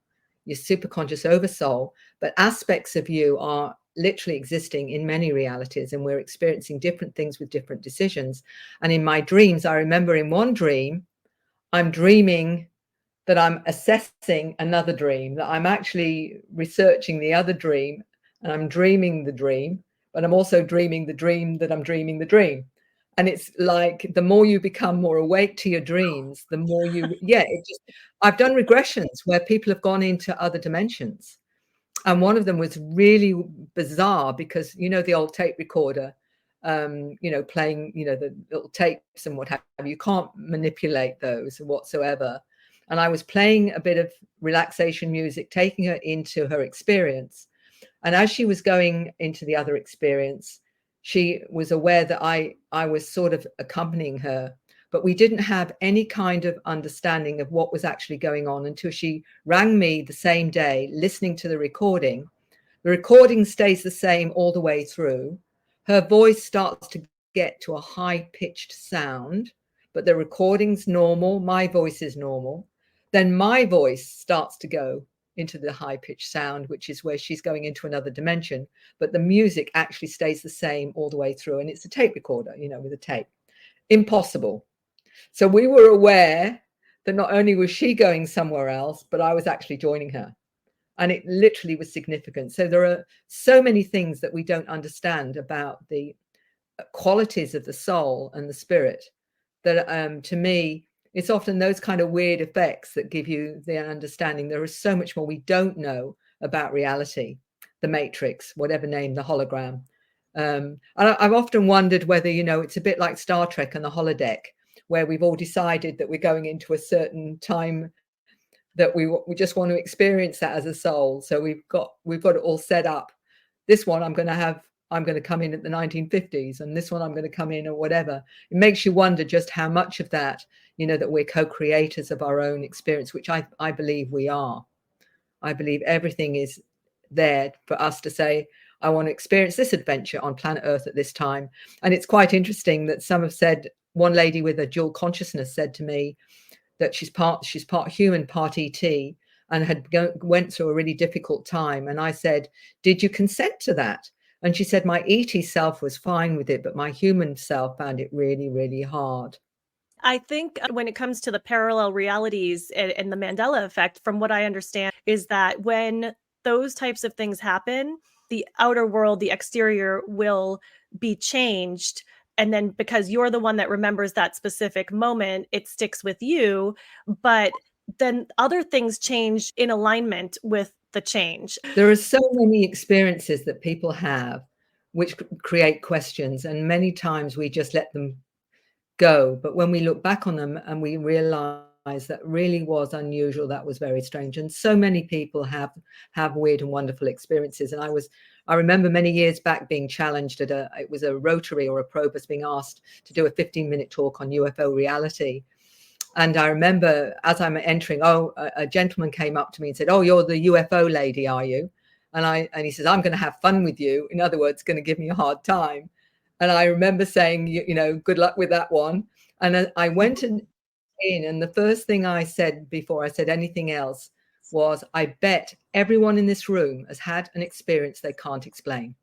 your superconscious oversoul, but aspects of you are literally existing in many realities, and we're experiencing different things with different decisions. And in my dreams, I remember in one dream, I'm dreaming that I'm assessing another dream, that I'm actually researching the other dream, and I'm dreaming the dream, but I'm also dreaming the dream that I'm dreaming the dream. And it's like, the more you become more awake to your dreams, the more you, I've done regressions where people have gone into other dimensions. And one of them was really bizarre, because, you know, the old tape recorder, you know, playing, you know, the little tapes and what have you, you can't manipulate those whatsoever. And I was playing a bit of relaxation music, taking her into her experience. And as she was going into the other experience, she was aware that I was sort of accompanying her, but we didn't have any kind of understanding of what was actually going on until she rang me the same day, listening to the recording. The recording stays the same all the way through. Her voice starts to get to a high-pitched sound, but the recording's normal. My voice is normal. Then my voice starts to go into the high-pitched sound, which is where she's going into another dimension. But the music actually stays the same all the way through. And it's a tape recorder, you know, with a tape. Impossible. So we were aware that not only was she going somewhere else, but I was actually joining her. And it literally was significant. So there are so many things that we don't understand about the qualities of the soul and the spirit that to me, it's often those kind of weird effects that give you the understanding there is so much more we don't know about reality, the matrix, whatever name, the hologram. And I've often wondered whether, it's a bit like Star Trek and the holodeck, where we've all decided that we're going into a certain time that we just want to experience that as a soul. So we've got it all set up. This one I'm going to come in at the 1950s, and this one I'm going to come in or whatever. It makes you wonder just how much of that, that we're co-creators of our own experience, which I believe we are. I believe everything is there for us to say, I want to experience this adventure on planet Earth at this time. And it's quite interesting that some have said, one lady with a dual consciousness said to me that she's part human, part ET, and went through a really difficult time. And I said, did you consent to that? And she said, my ET self was fine with it, but my human self found it really, really hard. I think when it comes to the parallel realities and the Mandela effect, from what I understand, is that when those types of things happen, the outer world, the exterior will be changed. And then because you're the one that remembers that specific moment, it sticks with you. But then other things change in alignment with the change. There are so many experiences that people have which create questions, and many times we just let them go. But when we look back on them and we realize that really was unusual, that was very strange. And so many people have weird and wonderful experiences. And I remember many years back being challenged at it was a Rotary or a Probus being asked to do a 15-minute talk on UFO reality. And I remember as I'm entering, a gentleman came up to me and said, "Oh, you're the UFO lady, are you?" And he says, "I'm going to have fun with you." In other words, going to give me a hard time. And I remember saying, good luck with that one. And I went in, and the first thing I said before I said anything else was, I bet everyone in this room has had an experience they can't explain.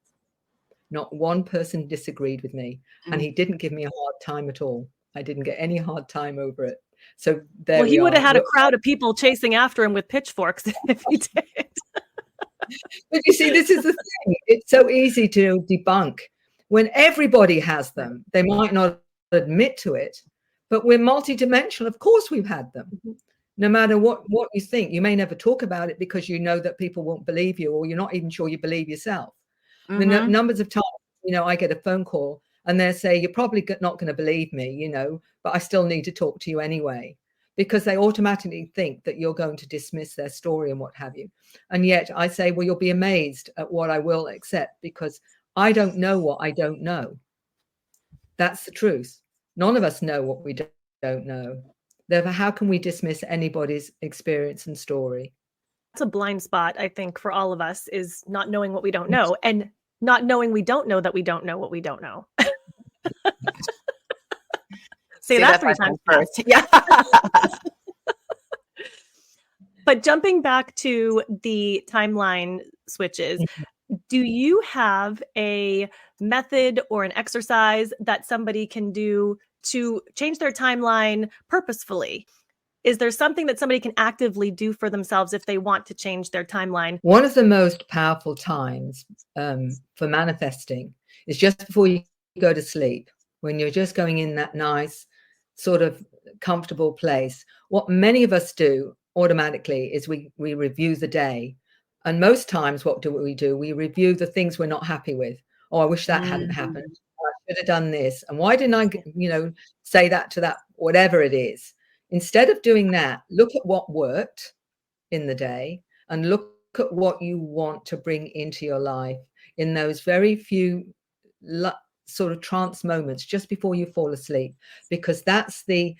Not one person disagreed with me. And he didn't give me a hard time at all. I didn't get any hard time over it. So there he would have had a crowd of people chasing after him with pitchforks if he did. But you see, this is the thing. It's so easy to debunk. When everybody has them, they might not admit to it, but we're multidimensional. Of course we've had them. No matter what you think, you may never talk about it because you know that people won't believe you, or you're not even sure you believe yourself. The numbers of times, I get a phone call and they say, you're probably not going to believe me, but I still need to talk to you anyway, because they automatically think that you're going to dismiss their story and what have you. And yet I say, well, you'll be amazed at what I will accept, because I don't know what I don't know. That's the truth. None of us know what we don't know. Therefore, how can we dismiss anybody's experience and story? That's a blind spot, I think, for all of us, is not knowing what we don't know, and not knowing we don't know that we don't know what we don't know. Say that 3 times first. Yeah. But jumping back to the timeline switches, do you have a method or an exercise that somebody can do to change their timeline purposefully? Is there something that somebody can actively do for themselves if they want to change their timeline? One of the most powerful times for manifesting is just before you go to sleep, when you're just going in that nice sort of comfortable place. What many of us do automatically is we review the day. And most times, what do? We review the things we're not happy with. Oh, I wish that hadn't happened. I should have done this. And why didn't I, say that to that, whatever it is? Instead of doing that, look at what worked in the day and look at what you want to bring into your life in those very few sort of trance moments just before you fall asleep, because that's the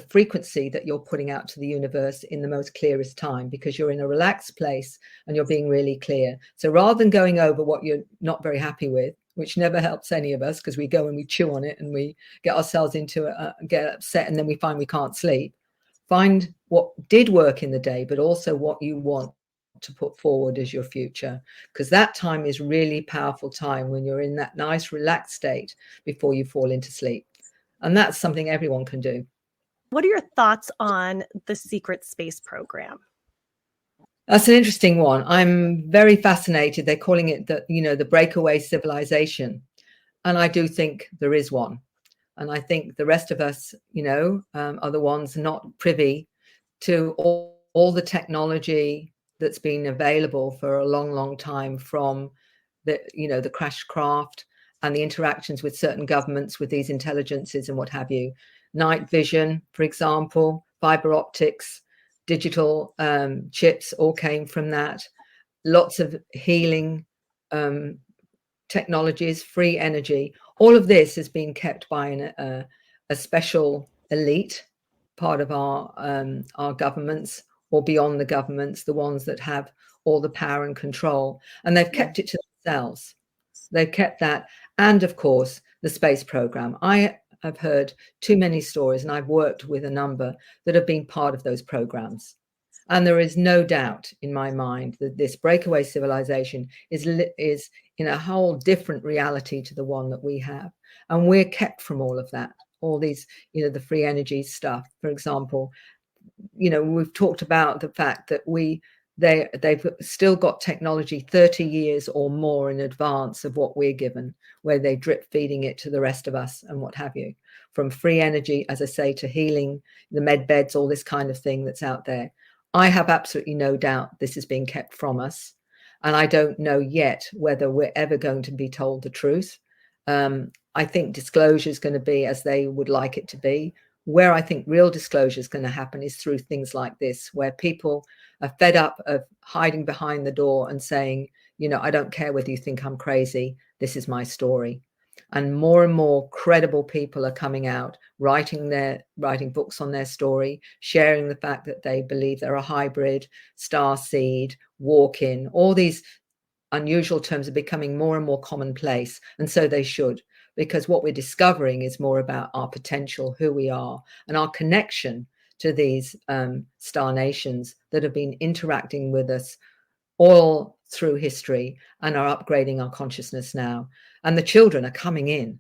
frequency that you're putting out to the universe in the most clearest time, because you're in a relaxed place and you're being really clear. So rather than going over what you're not very happy with, which never helps any of us, because we go and we chew on it and we get ourselves into get upset, and then we find we can't sleep. Find what did work in the day, but also what you want to put forward as your future, because that time is really powerful time when you're in that nice relaxed state before you fall into sleep. And that's something everyone can do. What are your thoughts on the secret space program? That's an interesting one. I'm very fascinated. They're calling it the breakaway civilization. And I do think there is one. And I think the rest of us, are the ones not privy to all the technology that's been available for a long, long time, from the crash craft and the interactions with certain governments with these intelligences and what have you. Night vision, for example, fiber optics, digital chips all came from that. Lots of healing technologies, free energy. All of this is being kept by a special elite, part of our governments, or beyond the governments, the ones that have all the power and control. And they've kept it to themselves. They've kept that. And of course, the space program. I have heard too many stories, and I've worked with a number that have been part of those programs. And there is no doubt in my mind that this breakaway civilization is in a whole different reality to the one that we have. And we're kept from all of that, all these, the free energy stuff, for example. We've talked about the fact that they've still got technology 30 years or more in advance of what we're given, where they drip feeding it to the rest of us and what have you, from free energy, as I say, to healing, the med beds, all this kind of thing that's out there. I have absolutely no doubt this is being kept from us. And I don't know yet whether we're ever going to be told the truth. I think disclosure is going to be as they would like it to be. Where I think real disclosure is going to happen is through things like this, where people are fed up of hiding behind the door and saying, I don't care whether you think I'm crazy. This is my story. And more credible people are coming out, writing books on their story, sharing the fact that they believe they're a hybrid, starseed, walk-in. All these unusual terms are becoming more and more commonplace, and so they should, because what we're discovering is more about our potential, who we are, and our connection to these star nations that have been interacting with us all through history and are upgrading our consciousness now. And the children are coming in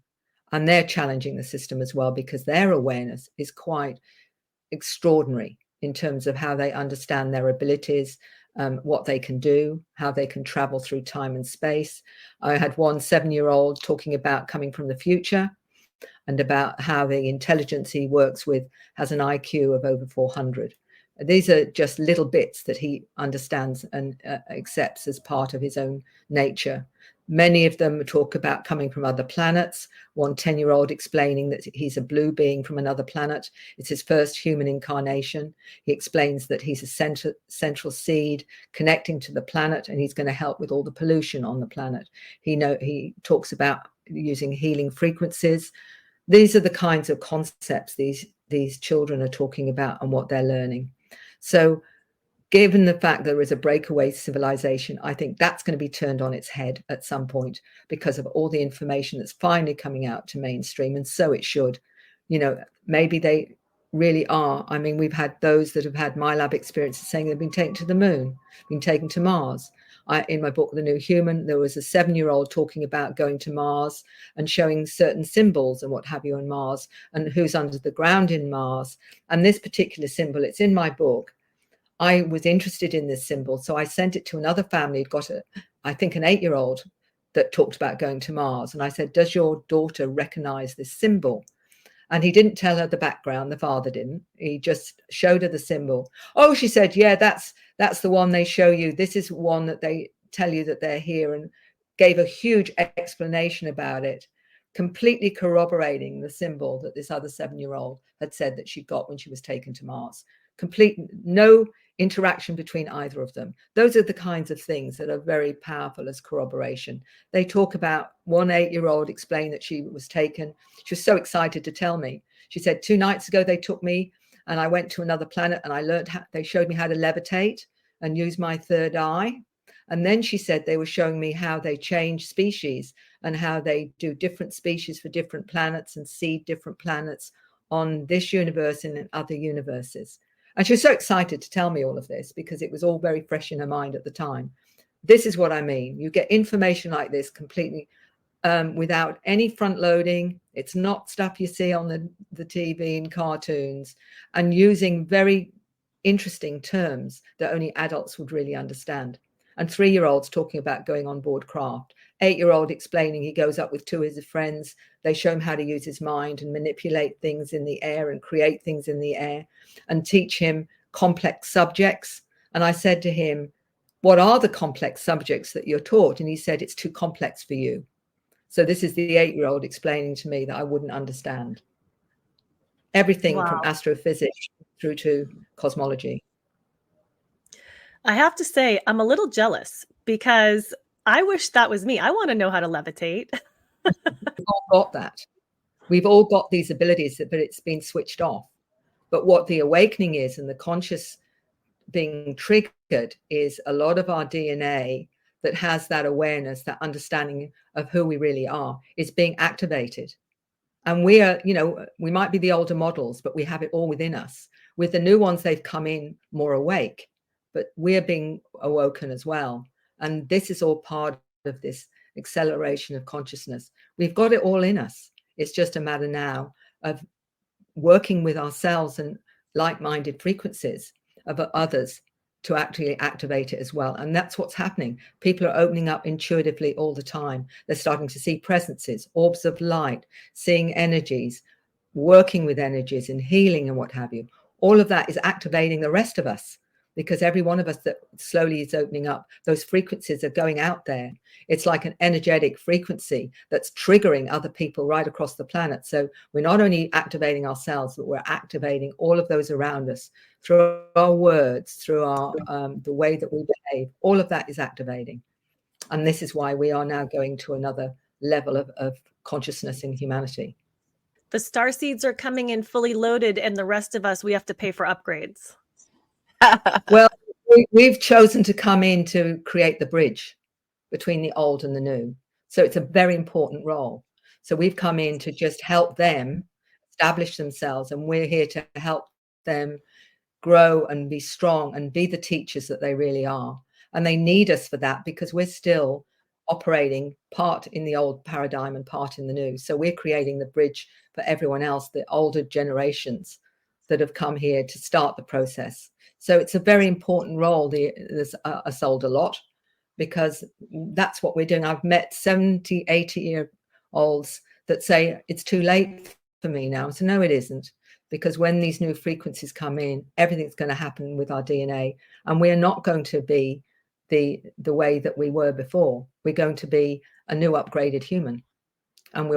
and they're challenging the system as well, because their awareness is quite extraordinary in terms of how they understand their abilities, what they can do, how they can travel through time and space. I had one 7-year-old talking about coming from the future and about how the intelligence he works with has an IQ of over 400. These are just little bits that he understands and accepts as part of his own nature. Many of them talk about coming from other planets. One 10-year-old explaining that he's a blue being from another planet. It's his first human incarnation. He explains that he's a central seed connecting to the planet, and he's going to help with all the pollution on the planet. He talks about using healing frequencies. These are the kinds of concepts these children are talking about and what they're learning. So given the fact there is a breakaway civilization, I think that's going to be turned on its head at some point because of all the information that's finally coming out to mainstream. And so it should. Maybe they really are. I mean, we've had those that have had my lab experiences saying they've been taken to the moon, been taken to Mars. In my book, The New Human, there was a 7-year-old talking about going to Mars and showing certain symbols and what have you on Mars and who's under the ground in Mars. And this particular symbol, it's in my book. I was interested in this symbol, so I sent it to another family who'd got I think an 8-year-old that talked about going to Mars. And I said, does your daughter recognize this symbol? And he didn't tell her the background. The father didn't. He just showed her the symbol. Oh, she said, yeah, that's the one they show you. This is one that they tell you that they're here, and gave a huge explanation about it, completely corroborating the symbol that this other 7-year-old had said that she got when she was taken to Mars. No interaction between either of them. Those are the kinds of things that are very powerful as corroboration. They talk about one 8-year-old explained that she was taken. She was so excited to tell me. She said, 2 nights ago they took me and I went to another planet and I learned they showed me how to levitate and use my third eye. And then she said they were showing me how they change species and how they do different species for different planets and seed different planets on this universe and in other universes. And she was so excited to tell me all of this because it was all very fresh in her mind at the time. This is what I mean. You get information like this completely without any front loading. It's not stuff you see on the TV and cartoons, and using very interesting terms that only adults would really understand. And 3-year-olds talking about going on board craft. 8-year-old explaining, he goes up with 2 of his friends. They show him how to use his mind and manipulate things in the air and create things in the air and teach him complex subjects. And I said to him, what are the complex subjects that you're taught? And he said, it's too complex for you. So this is the 8-year-old explaining to me that I wouldn't understand. Everything from astrophysics through to cosmology. I have to say, I'm a little jealous because I wish that was me. I want to know how to levitate. We've all got that. We've all got these abilities, but it's been switched off. But what the awakening is, and the conscious being triggered, is a lot of our DNA that has that awareness, that understanding of who we really are, is being activated. And we are, we might be the older models, but we have it all within us. With the new ones, they've come in more awake, but we're being awoken as well. And this is all part of this acceleration of consciousness. We've got it all in us. It's just a matter now of working with ourselves and like-minded frequencies of others to actually activate it as well. And that's what's happening. People are opening up intuitively all the time. They're starting to see presences, orbs of light, seeing energies, working with energies and healing and what have you. All of that is activating the rest of us, because every one of us that slowly is opening up, those frequencies are going out there. It's like an energetic frequency that's triggering other people right across the planet. So we're not only activating ourselves, but we're activating all of those around us through our words, through our the way that we behave. All of that is activating. And this is why we are now going to another level of consciousness in humanity. The starseeds are coming in fully loaded, and the rest of us, we have to pay for upgrades. Well, we've chosen to come in to create the bridge between the old and the new. So it's a very important role. So we've come in to just help them establish themselves, and we're here to help them grow and be strong and be the teachers that they really are. And they need us for that, because we're still operating part in the old paradigm and part in the new. So we're creating the bridge for everyone else, the older generations that have come here to start the process. So it's a very important role. There's us sold a lot, because that's what we're doing. I've met 70, 80-year-olds that say it's too late for me now. So no, it isn't, because when these new frequencies come in, everything's going to happen with our DNA, and we are not going to be the way that we were before. We're going to be a new upgraded human, and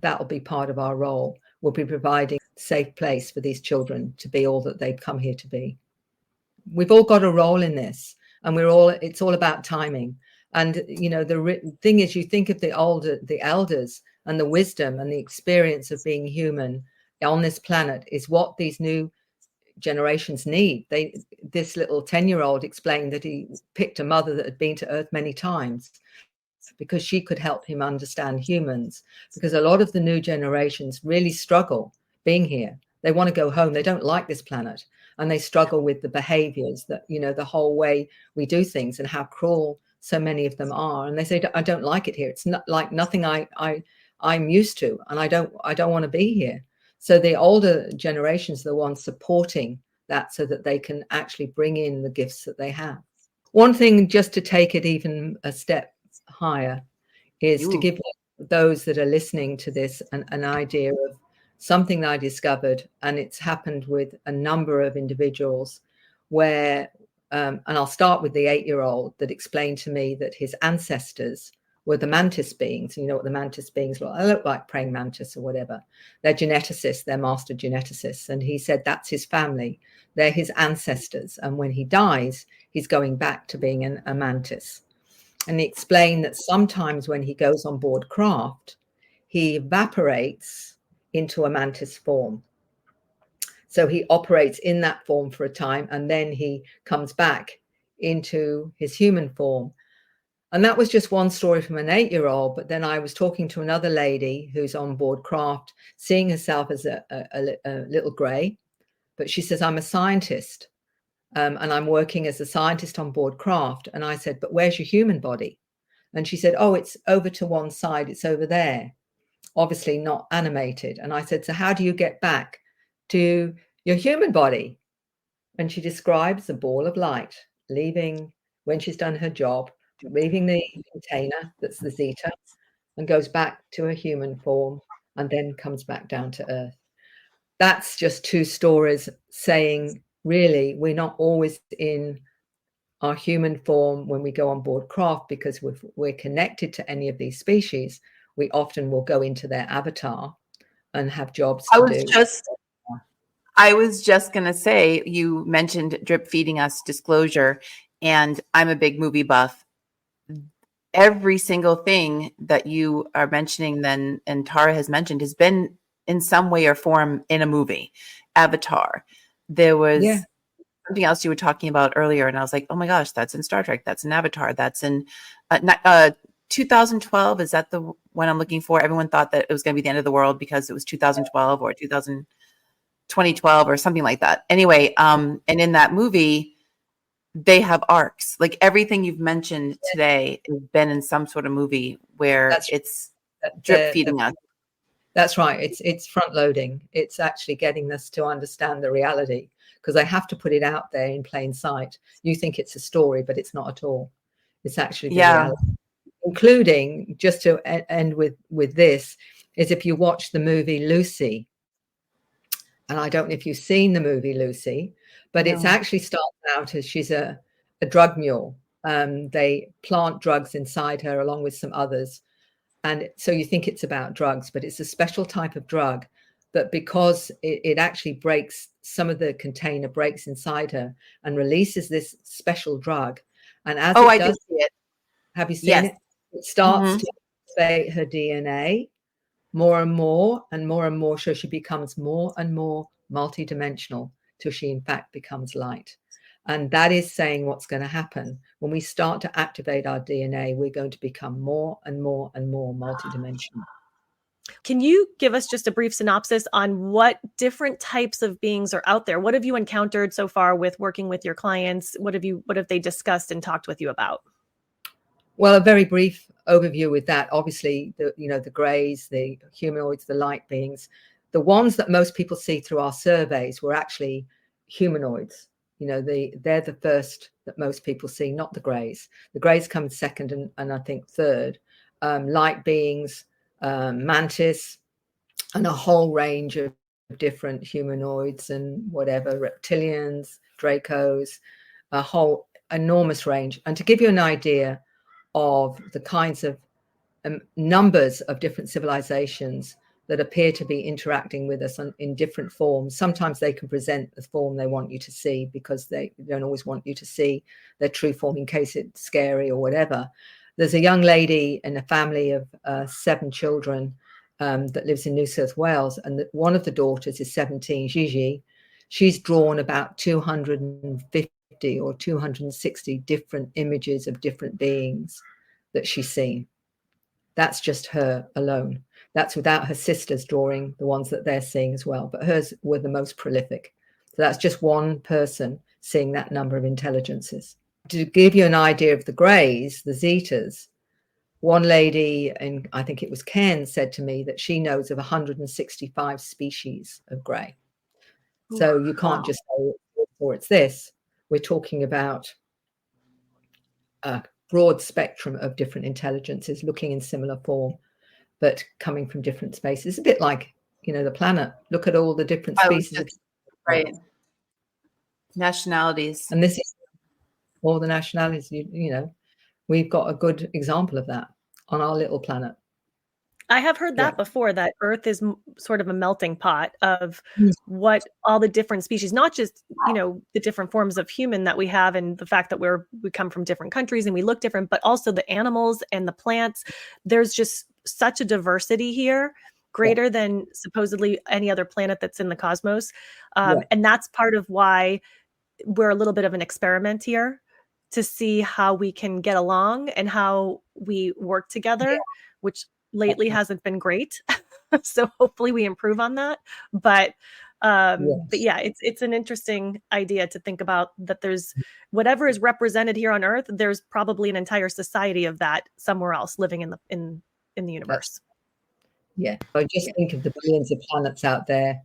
that'll be part of our role. We'll be providing a safe place for these children to be all that they've come here to be. We've all got a role in this, and it's all about timing. And the thing is, you think of the elders and the wisdom and the experience of being human on this planet is what these new generations need. This little 10-year-old explained that he picked a mother that had been to Earth many times, because she could help him understand humans, because a lot of the new generations really struggle being here. They want to go home. They don't like this planet, and they struggle with the behaviors that, the whole way we do things and how cruel so many of them are. And they say, I don't like it here. It's not like nothing I'm used to, and I don't want to be here. So the older generations are the ones supporting that, so that they can actually bring in the gifts that they have. One thing, just to take it even a step higher, is to give those that are listening to this an idea of something that I discovered, and it's happened with a number of individuals, where and I'll start with the 8-year-old that explained to me that his ancestors were the mantis beings. You know what the mantis beings look like? They look like praying mantis or whatever. They're geneticists, they're master geneticists. And he said that's his family. They're his ancestors. And when he dies, he's going back to being a mantis. And he explained that sometimes when he goes on board craft, he evaporates into a mantis form. So he operates in that form for a time, and then he comes back into his human form. And that was just one story from an 8-year-old. But then I was talking to another lady who's on board craft, seeing herself as a little gray. But she says, I'm a scientist, and I'm working as a scientist on board craft. And I said, but where's your human body? And she said, oh, it's over to one side. It's over there. Obviously not animated. And I said, so how do you get back to your human body? And she describes a ball of light leaving when she's done her job, leaving the container that's the zeta and goes back to a human form and then comes back down to Earth. That's just two stories saying, really, we're not always in our human form when we go on board craft, because we're connected to any of these species. We often will go into their avatar and have jobs to do. I was just going to say, you mentioned drip feeding us disclosure, and I'm a big movie buff. Every single thing that you are mentioning then, and Tara has mentioned, has been in some way or form in a movie. Avatar. There was something else you were talking about earlier, and I was like, oh my gosh, that's in Star Trek. That's in Avatar. That's in 2012. Is that the one I'm looking for? Everyone thought that it was going to be the end of the world because it was 2012 or 2012 or something like that. Anyway, and in that movie, they have arcs. Like everything you've mentioned today has been in some sort of movie where it's drip feeding us. That's right. It's front loading. It's actually getting us to understand the reality, because I have to put it out there in plain sight. You think it's a story, but it's not at all. It's actually the reality. Including, just to end with this, is if you watch the movie Lucy, and I don't know if you've seen the movie Lucy, but it's actually starts out as she's a drug mule. They plant drugs inside her along with some others. And so you think it's about drugs, but it's a special type of drug that, because it actually breaks, some of the container breaks inside her and releases this special drug. And as I did see it. Have you seen it? It starts to activate her DNA more and more and more and more, so she becomes more and more multidimensional till she in fact becomes light. And that is saying what's going to happen when we start to activate our DNA. We're going to become more and more and more multidimensional. Can you give us just a brief synopsis on what different types of beings are out there? What have you encountered so far with working with your clients? What have they discussed and talked with you about? Well, a very brief overview with that. Obviously, the greys, the humanoids, the light beings. The ones that most people see through our surveys were actually humanoids. They're the first that most people see, not the greys. The greys come second and I think third. Light beings, mantis, and a whole range of different humanoids and whatever, reptilians, dracos, a whole enormous range. And to give you an idea of the kinds of numbers of different civilizations that appear to be interacting with us in different forms. Sometimes they can present the form they want you to see, because they don't always want you to see their true form in case it's scary or whatever. There's a young lady in a family of 7 children that lives in New South Wales, and one of the daughters is 17, Gigi. She's drawn about 250 or 260 different images of different beings that she's seen. That's just her alone. That's without her sisters drawing the ones that they're seeing as well. But hers were the most prolific. So that's just one person seeing that number of intelligences. To give you an idea of the greys, the zetas, one lady, and I think it was Ken, said to me that she knows of 165 species of grey. So you can't just say, or it's this. We're talking about a broad spectrum of different intelligences looking in similar form, but coming from different spaces. A bit like, the planet. Look at all the different species. Right. Nationalities. And this is all the nationalities. We've got a good example of that on our little planet. I have heard that before, that Earth is sort of a melting pot of what all the different species, not just, the different forms of human that we have, and the fact that we come from different countries and we look different, but also the animals and the plants. There's just such a diversity here, greater than supposedly any other planet that's in the cosmos. And that's part of why we're a little bit of an experiment here, to see how we can get along and how we work together, which lately hasn't been great. So hopefully we improve on that. But it's an interesting idea to think about, that there's whatever is represented here on Earth, there's probably an entire society of that somewhere else living in the universe. I just think of the billions of planets out there,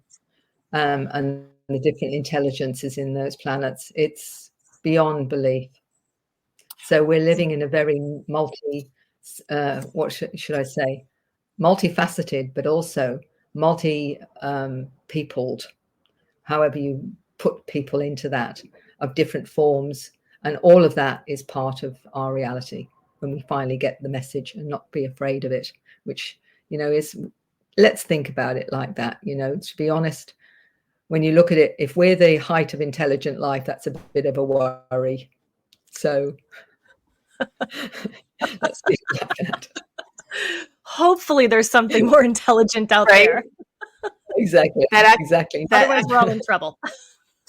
and the different intelligences in those planets. It's beyond belief. So we're living in a very what should I say, multifaceted, but also peopled, however you put people into that, of different forms. And all of that is part of our reality when we finally get the message and not be afraid of it, which, is, let's think about it like that. To be honest, when you look at it, if we're the height of intelligent life, that's a bit of a worry. So let's be like that. Hopefully there's something more intelligent out there. Exactly. Exactly. Otherwise we're all in trouble.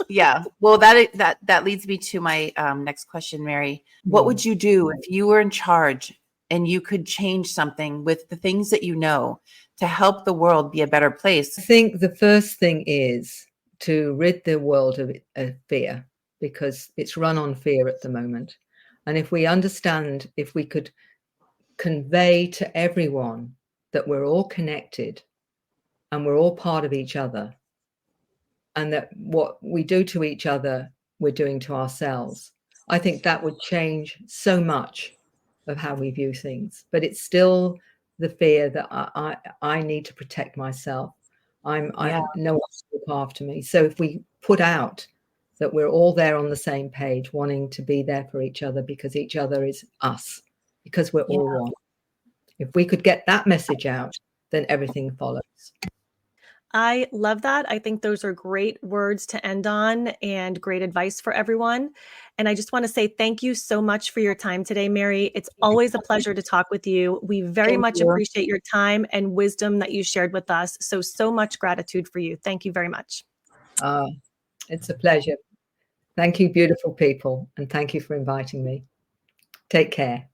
Yeah. Well, that leads me to my next question, Mary. What would you do if you were in charge and you could change something with the things that you know to help the world be a better place? I think the first thing is to rid the world of fear, because it's run on fear at the moment. And if we understand, if we could convey to everyone that we're all connected and we're all part of each other, and that what we do to each other, we're doing to ourselves, I think that would change so much of how we view things. But it's still the fear that I need to protect myself. No one's to look after me. So if we put out that we're all there on the same page, wanting to be there for each other because each other is us, because we're all one. If we could get that message out, then everything follows. I love that. I think those are great words to end on and great advice for everyone. And I just want to say thank you so much for your time today, Mary. It's always a pleasure to talk with you. We very much appreciate your time and wisdom that you shared with us. So much gratitude for you. Thank you very much. It's a pleasure. Thank you, beautiful people. And thank you for inviting me. Take care.